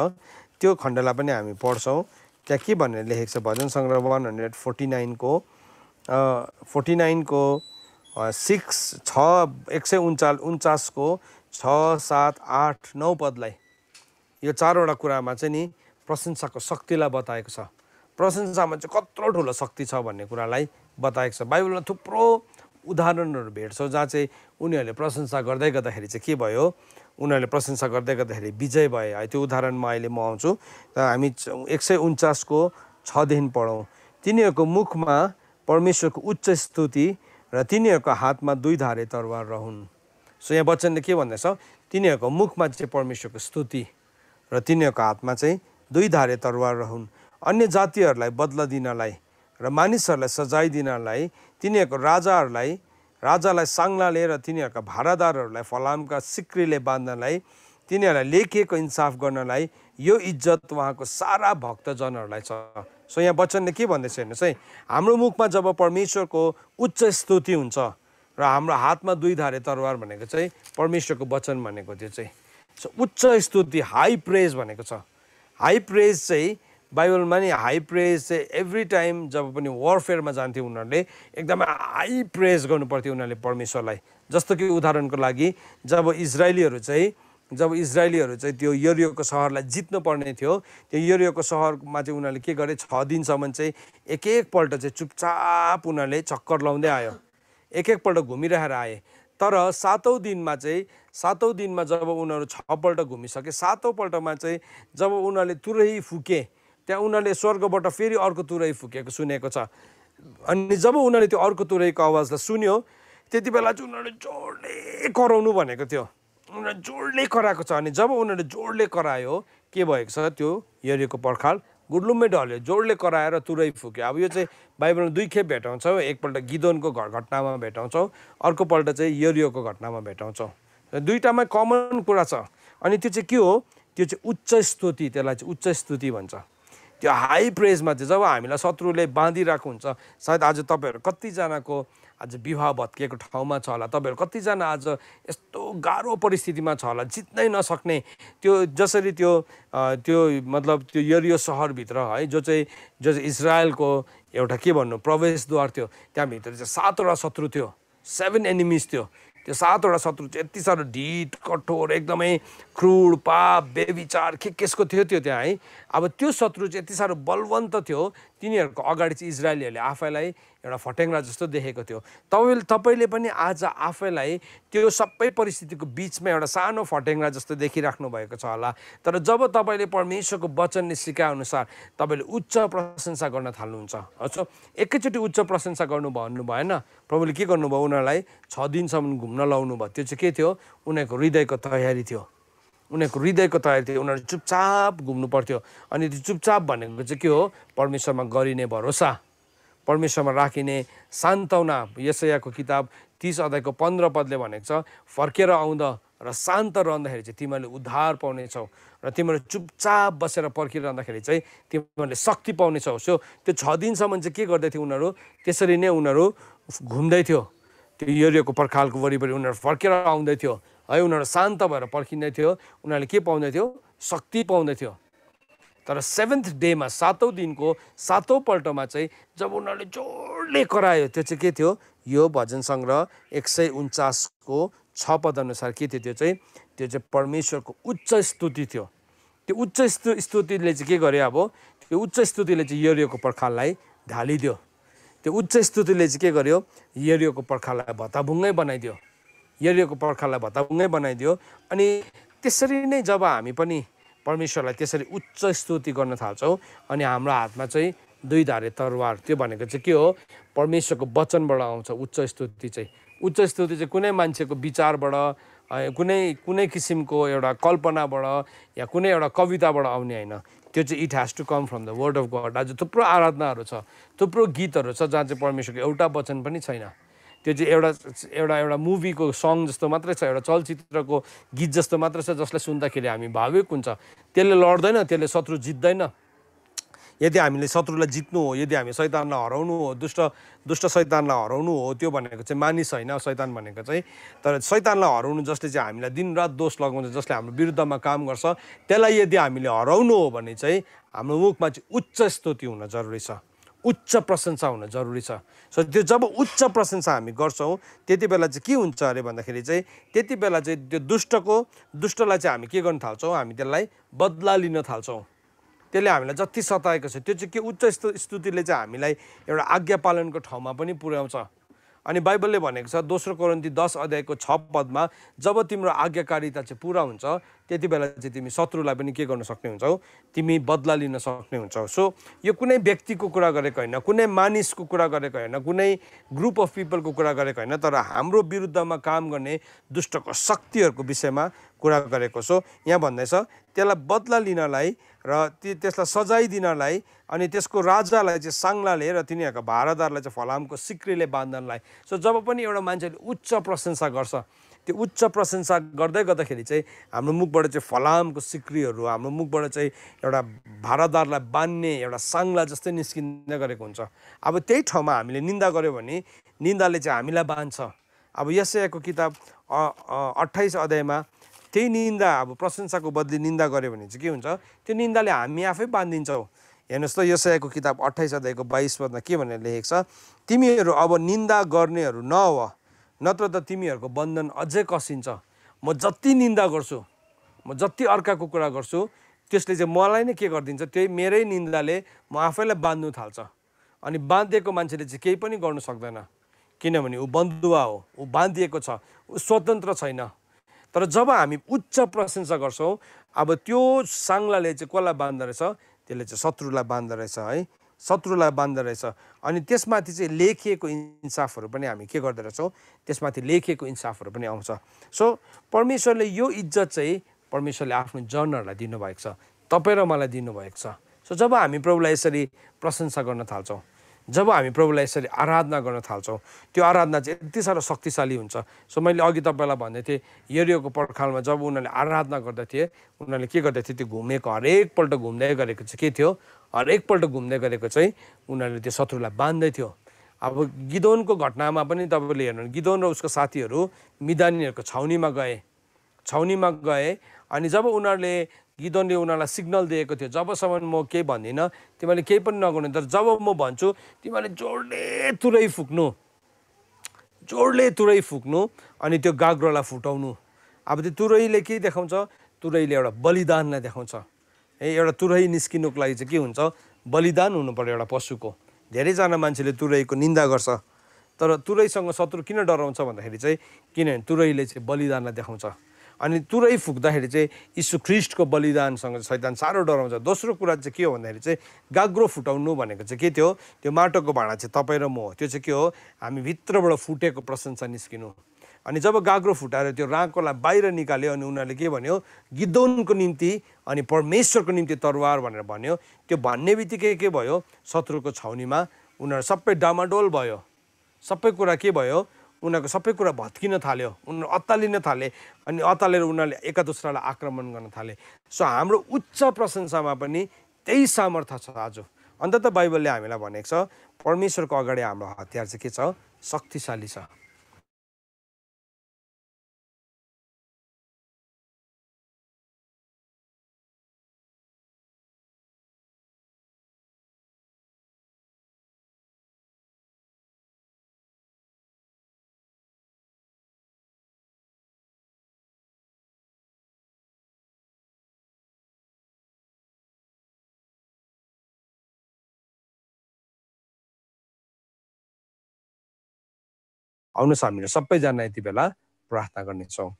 त्यो खण्डलाई पनि हामी पढ्छौँ। त्यहाँ के भनेर लेखेको छ, भजन सङ्ग्रह 149 को 149 को 6, 7, 8, 9 पदलाई यो चारवटा कुरामा चाहिँ नि प्रशंसाको शक्तिलाई बताएको छ। प्रशंसामा चाहिँ कत्रो ठुलो शक्ति छ भन्ने कुरालाई बताएको छ। बाइबलमा थुप्रो उदाहरणहरू भेट्छौँ जहाँ चाहिँ उनीहरूले प्रशंसा गर्दै गर्दाखेरि चाहिँ के भयो, उनीहरूले प्रशंसा गर्दै गर्दाखेरि विजय भए है। त्यो उदाहरणमा अहिले म आउँछु। र हामी 149 को 6 देखि पढौँ। तिनीहरूको मुखमा परमेश्वरको उच्च स्तुति र तिनीहरूको हातमा 2 धारे तरवार रहन्। सो यहाँ वचनले के भन्दैछ, तिनीहरूको मुखमा चाहिँ परमेश्वरको स्तुति र तिनीहरूको हातमा चाहिँ 2 धारे तरवार रहन्। अन्य जातिहरूलाई बदला दिनलाई र मानिसहरूलाई सजाय दिनलाई, तिनीहरूको राजालाई साङ्लाले र तिनीहरूका भारादारहरूलाई फलामका सिक्रीले बाँध्नलाई, तिनीहरूलाई लेखिएको इन्साफ गर्नलाई यो इज्जत उहाँको सारा भक्तजनहरूलाई छ। सो यहाँ वचनले के भन्दैछ हेर्नुहोस् है, हाम्रो मुखमा जब परमेश्वरको उच्च स्तुति हुन्छ र हाम्रो हातमा 2 धारे तरवार भनेको चाहिँ परमेश्वरको वचन भनेको त्यो चाहिँ। सो उच्च स्तुति, हाई प्रेज भनेको छ। हाई प्रेज चाहिँ बाइबलमा नि हाई प्रेज चाहिँ एभ्री टाइम जब पनि वारफेयरमा जान्थ्यो उनीहरूले एकदमै हाई प्रेज गर्नु पर्थ्यो उनीहरूले परमेश्वरलाई। जस्तो कि उदाहरणको लागि जब इजरायलीहरू चाहिँ त्यो यरियोको सहरलाई जित्नु पर्ने थियो, त्यो यरियोको सहरमा चाहिँ उनीहरूले के गरे, 6 दिनसम्म चाहिँ एक-एकपल्ट चाहिँ चुपचाप उनीहरूले चक्कर लाउँदै आयो, एक-एकपल्ट घुमिरहेर आए। तर 7औं दिनमा जब उनीहरू 6 पल्ट घुमिसके, 7औं पल्टमा चाहिँ जब उनीहरूले तुरही फुके, त्यहाँ उनीहरूले स्वर्गबाट फेरि अर्को तुरही फुकेको सुनेको छ। अनि जब उनीहरूले त्यो अर्को तुरहीको आवाजलाई सुन्यो, त्यति बेला चाहिँ उनीहरूले जोडले कराउनु भनेको थियो, उनीहरूले जोडले कराएको छ। अनि जब उनीहरूले जोडले करायो, के भएको छ, त्यो यरियोको पर्खाल गुडलुम्मै ढल्यो, जोडले कराएर तुरै फुक्यो। अब यो चाहिँ बाइबलमा 2 खेप भेटाउँछौँ, एकपल्ट गिदोनको घटनामा भेटाउँछौँ, अर्कोपल्ट चाहिँ यरियोको घटनामा भेटाउँछौँ। दुईटामा कमन कुरा छ। अनि त्यो चाहिँ के हो, त्यो चाहिँ उच्च स्तुति, त्यसलाई चाहिँ उच्च स्तुति भन्छ। त्यो हाई प्रेजमा चाहिँ जब हामीलाई शत्रुले बाँधिरहेको हुन्छ, सायद आज तपाईँहरू कतिजनाको आज विवाह भत्किएको ठाउँमा छ होला, तपाईँहरू कतिजना आज यस्तो गाह्रो परिस्थितिमा छ होला, जित्नै नसक्ने, त्यो जसरी त्यो मतलब त्यो यरियो सहरभित्र है, जो चाहिँ इजरायलको एउटा के भन्नु प्रवेशद्वार थियो, त्यहाँभित्र चाहिँ 7वटा शत्रु थियो, 7 एनिमिज थियो। त्यो 7वटा शत्रु चाहिँ यति साह्रो ढिट कठोर, एकदमै क्रूर, पाप, बेविचार के-केसको थियो त्यो त्यहाँ है। अब त्यो शत्रु चाहिँ यति साह्रो बलवन्त थियो, तिनीहरूको अगाडि चाहिँ इजरायलीहरूले आफैलाई एउटा फटेङ्ग्रा जस्तो देखेको थियो। तपाईँले पनि आज आफैलाई त्यो सबै परिस्थितिको बिचमा एउटा सानो फटेङ्ग्रा जस्तो देखिराख्नु भएको छ होला। तर जब तपाईँले परमेश्वरको वचनले सिकाएअनुसार तपाईँले उच्च प्रशंसा गर्न थाल्नुहुन्छ, अच्छा एकैचोटि उच्च प्रशंसा गर्नु भन्नु भएन। प्रभुले के गर्नुभयो, उनीहरूलाई 6 दिनसम्म घुम्न लाउनु भयो। त्यो चाहिँ के थियो, उनीहरूको हृदयको तयारी थियो, उनीहरूको हृदयको तयारी थियो। उनीहरू चुपचाप घुम्नु पर्थ्यो। अनि त्यो चुपचाप भनेको चाहिँ के हो, परमेश्वरमा गरिने भरोसा, परमेश्वरमा राखिने सान्त्वना। यशायाको किताब 30 अध्यायको 15 पदले भनेको छ, फर्केर आउँदा र शान्त रहँदाखेरि चाहिँ तिमीहरूले उद्धार पाउनेछौ, र तिमीहरू चुपचाप बसेर पर्खिरहँदाखेरि चाहिँ तिमीहरूले शक्ति पाउनेछौ। सो त्यो 6 दिनसम्म चाहिँ के गर्दै थियो उनीहरू, त्यसरी नै उनीहरू घुम्दै थियो त्यो यरियोको पर्खालको वरिपरि। उनीहरू फर्केर आउँदै थियो है, उनीहरू शान्त भएर पर्खिँदै थियो, उनीहरूले के पाउँदै थियो, शक्ति पाउँदै थियो। तर 7th डेमा 7औं दिनको 7औं पल्टमा चाहिँ जब उनीहरूले जोडले करायो, त्यो चाहिँ के थियो, यो भजन सङ्ग्रह 149 को 6 पद अनुसार के थियो, त्यो चाहिँ परमेश्वरको उच्च स्तुति थियो। त्यो उच्च स्तुतिले चाहिँ के गर्यो, अब त्यो उच्च स्तुतिले चाहिँ यरियोको पर्खाललाई ढालिदियो। त्यो उच्च स्तुतिले चाहिँ के गर्यो, यरियोको पर्खाललाई भत्ताभुङ्गै बनाइदियो, यरियोको पर्खाललाई भत्ताभुङ्गै बनाइदियो। अनि त्यसरी नै जब हामी पनि परमेश्वरलाई त्यसरी उच्च स्तुति गर्न थाल्छौँ, अनि हाम्रो हातमा चाहिँ 2 धारे तरवार, त्यो भनेको चाहिँ के हो, परमेश्वरको वचनबाट आउँछ उच्च स्तुति चाहिँ। उच्च स्तुति चाहिँ कुनै मान्छेको विचारबाट, कुनै किसिमको एउटा कल्पनाबाट या कुनै एउटा कविताबाट आउने होइन, त्यो चाहिँ it has to come from the word of God. आज थुप्रो आराधनाहरू छ, थुप्रो गीतहरू छ जहाँ चाहिँ परमेश्वरको एउटा वचन पनि छैन। त्यो चाहिँ एउटा मुभीको सङ जस्तो मात्रै छ, एउटा चलचित्रको गीत जस्तो मात्रै छ, जसलाई सुन्दाखेरि हामी भावुक हुन्छ। त्यसले लड्दैन, त्यसले शत्रु जित्दैन। यदि हामीले शत्रुलाई जित्नु हो, यदि हामी शैतानलाई हराउनु हो, दुष्ट शैतानलाई हराउनु हो, त्यो भनेको चाहिँ मानिस होइन शैतान भनेको चाहिँ। तर शैतानलाई हराउनु जसले चाहिँ हामीलाई दिनरात दोष लगाउँछ, जसले हाम्रो विरुद्धमा काम गर्छ, त्यसलाई यदि हामीले हराउनु हो भने चाहिँ हाम्रो मुखमा चाहिँ उच्च स्तुति हुन जरुरी छ, उच्च प्रशंसा हुन जरुरी छ। सो त्यो जब उच्च प्रशंसा हामी गर्छौँ, त्यति बेला चाहिँ के हुन्छ अरे भन्दाखेरि चाहिँ, त्यति बेला चाहिँ त्यो दुष्टलाई चाहिँ हामी के गर्न थाल्छौँ, हामी त्यसलाई बदला लिन थाल्छौँ। त्यसले हामीलाई जति सताएको छ, त्यो चाहिँ के उच्च स्तुतिले चाहिँ हामीलाई एउटा आज्ञा पालनको ठाउँमा पनि पुर्याउँछ। अनि बाइबलले भनेको छ 2 कोरिन्थी 10 अध्यायको 6 पदमा, जब तिम्रो आज्ञाकारिता चाहिँ पुरा हुन्छ, त्यति बेला चाहिँ तिमी शत्रुलाई पनि के गर्न सक्ने हुन्छौ, तिमी बदला लिन सक्ने हुन्छौ। सो यो कुनै व्यक्तिको कुरा गरेको होइन, कुनै मानिसको कुरा गरेको होइन, कुनै ग्रुप अफ पिपलको कुरा गरेको होइन, तर हाम्रो विरुद्धमा काम गर्ने दुष्टको शक्तिहरूको विषयमा कुरा गरेको। सो यहाँ भन्दैछ त्यसलाई बदला लिनलाई र त्यसलाई सजाय दिनलाई, अनि त्यसको राजालाई चाहिँ साङ्लाले र तिनीहरूको भारदारलाई चाहिँ फलामको सिक्रीले बाँध्नलाई। सो जब पनि एउटा मान्छेले उच्च प्रशंसा गर्छ, त्यो उच्च प्रशंसा गर्दै गर्दाखेरि चाहिँ हाम्रो मुखबाट चाहिँ फलामको सिक्रीहरू, हाम्रो मुखबाट चाहिँ एउटा भारदारलाई बान्ने एउटा साङ्ला जस्तै निस्किँदै गरेको हुन्छ। अब त्यही ठाउँमा हामीले निन्दा गऱ्यो भने निन्दाले चाहिँ हामीलाई बाँध्छ। अब यशायाको किताब 28 अध्यायमा त्यही निन्दा, अब प्रशंसाको बदली निन्दा गऱ्यो भने चाहिँ के हुन्छ, त्यो निन्दाले हामी आफै बाँधिन्छौँ। हेर्नुहोस् त, यशायाको किताब 28 अध्यायको 22 पदमा के भनेर लेखेको छ, तिमीहरू अब निन्दा गर्नेहरू नहो, नत्र त तिमीहरूको बन्धन अझै कसिन्छ। म जति निन्दा गर्छु, म जति अर्काको कुरा गर्छु, त्यसले चाहिँ मलाई नै के गरिदिन्छ, त्यही मेरै निन्दाले म आफैलाई बाँध्नु थाल्छ। अनि बाँधिएको मान्छेले चाहिँ केही पनि गर्नु सक्दैन, किनभने ऊ बन्धुवा हो, ऊ बाँधिएको छ, ऊ स्वतन्त्र छैन। तर जब हामी उच्च प्रशंसा गर्छौँ, अब त्यो साङ्लाले चाहिँ कसलाई बाँध्दो रहेछ, त्यसले चाहिँ शत्रुलाई बाँध्दो रहेछ है, शत्रुलाई बाँध्दो रहेछ। अनि त्यसमाथि चाहिँ लेखिएको इन्साफहरू पनि हामी के गर्दो रहेछौँ, त्यसमाथि लेखिएको इन्साफहरू पनि आउँछ। सो परमेश्वरले यो इज्जत चाहिँ परमेश्वरले आफ्नो जनहरूलाई दिनुभएको छ, तपाईँ र मलाई दिनुभएको छ। सो जब हामी प्रभुलाई यसरी प्रशंसा गर्न थाल्छौँ, जब हामी प्रभुलाई यसरी आराधना गर्न थाल्छौँ, त्यो आराधना चाहिँ यति साह्रो शक्तिशाली हुन्छ। सो मैले अघि तपाईँलाई भन्दै थिएँ, यरियोको पर्खालमा जब उनीहरूले आराधना गर्दथे, उनीहरूले के गर्दथे, त्यो घुमेको हरेकपल्ट घुम्दै गरेको चाहिँ के थियो, हरेकपल्ट घुम्दै गरेको चाहिँ उनीहरूले त्यो शत्रुलाई बाँध्दै थियो। अब गिदोनको घटनामा पनि तपाईँले हेर्नु, गिदोन र उसको साथीहरू मिदानीहरूको छाउनीमा गए। अनि जब उनीहरूले गिदोनले उनीहरूलाई सिग्नल दिएको थियो, जबसम्म म केही भन्दिनँ तिमीले केही पनि नगर्नु, तर जब म भन्छु तिमीले जोडले तुरै फुक्नु अनि त्यो गाग्रोलाई फुटाउनु। अब त्यो तुरैले के देखाउँछ, तुरैले एउटा बलिदानलाई देखाउँछ। एउटा तुरै निस्किनुको लागि चाहिँ के हुन्छ, बलिदान हुनु पर्यो एउटा पशुको। धेरैजना मान्छेले तुरैको निन्दा गर्छ, तर तुरैसँग शत्रु किन डराउँछ भन्दाखेरि चाहिँ किनभने तुरैले चाहिँ बलिदानलाई देखाउँछ। अनि तुरै फुक्दाखेरि चाहिँ यीशु ख्रीष्टको बलिदानसँग शैतान साह्रो डराउँछ। दोस्रो कुरा चाहिँ के हो भन्दाखेरि चाहिँ गाग्रो फुटाउनु भनेको चाहिँ के थियो, त्यो माटोको भाँडा चाहिँ तपाईँ र म हो। त्यो चाहिँ के हो, हामी भित्रबाट फुटेको प्रशंसा निस्किनु। अनि जब गाग्रो फुटाएर त्यो राँकोलाई बाहिर निकाल्यो, अनि उनीहरूले के भन्यो, गिदोनको निम्ति अनि परमेश्वरको निम्ति तरवार भनेर भन्यो। त्यो भन्ने बित्तिकै के भयो, शत्रुको छाउनीमा उनीहरू सबै डामाडोल भयो, सबै कुरा के भयो, उनीहरूको सबै कुरा भत्किन थाल्यो, उनीहरू अत्तालिन थाले। अनि अत्तालेर उनीहरूले एका दोस्रालाई आक्रमण गर्न थाले। सो हाम्रो उच्च प्रशंसामा पनि त्यही सामर्थ्य छ आज। अन्त त बाइबलले हामीलाई भनेको छ, परमेश्वरको अगाडि हाम्रो हतियार चाहिँ के छ, शक्तिशाली छ। आउनुहोस् हामीले सबैजना यति बेला प्रार्थना गर्नेछौँ।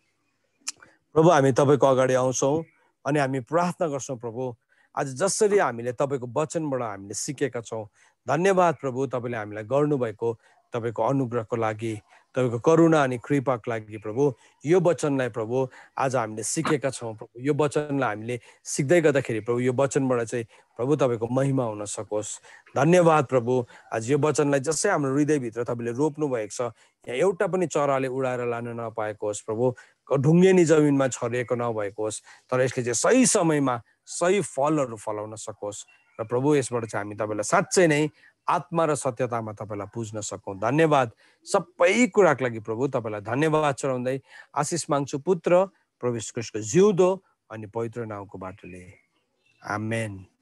प्रभु, हामी तपाईँको अगाडि आउँछौँ अनि हामी प्रार्थना गर्छौँ। प्रभु, आज जसरी हामीले तपाईँको वचनबाट हामीले सिकेका छौँ, धन्यवाद प्रभु, तपाईँले हामीलाई गर्नुभएको तपाईँको अनुग्रहको लागि, तपाईँको करुणा अनि कृपाको लागि। प्रभु, यो वचनलाई प्रभु आज हामीले सिकेका छौँ। प्रभु, यो वचनलाई हामीले सिक्दै गर्दाखेरि प्रभु यो वचनबाट चाहिँ प्रभु तपाईँको महिमा हुन सकोस्। धन्यवाद प्रभु, आज यो वचनलाई जसै हाम्रो हृदयभित्र तपाईँले रोप्नु भएको छ, यहाँ एउटा पनि चराले उडाएर लान नपाएको होस् प्रभु, ढुङ्गेनी जमिनमा छरिएको नभएको होस्, तर यसले चाहिँ सही समयमा सही फलहरू फलाउन सकोस्। र प्रभु, यसबाट चाहिँ हामी तपाईँलाई साँच्चै नै आत्मा र सत्यतामा तपाईँलाई पुज्न सकौँ। धन्यवाद सबै कुराको लागि प्रभु, तपाईँलाई धन्यवाद चढाउँदै आशिष माग्छु पुत्र प्रभु यीशु ख्रीष्टको जिउँदो अनि पवित्र नामको बाटोले, आमेन।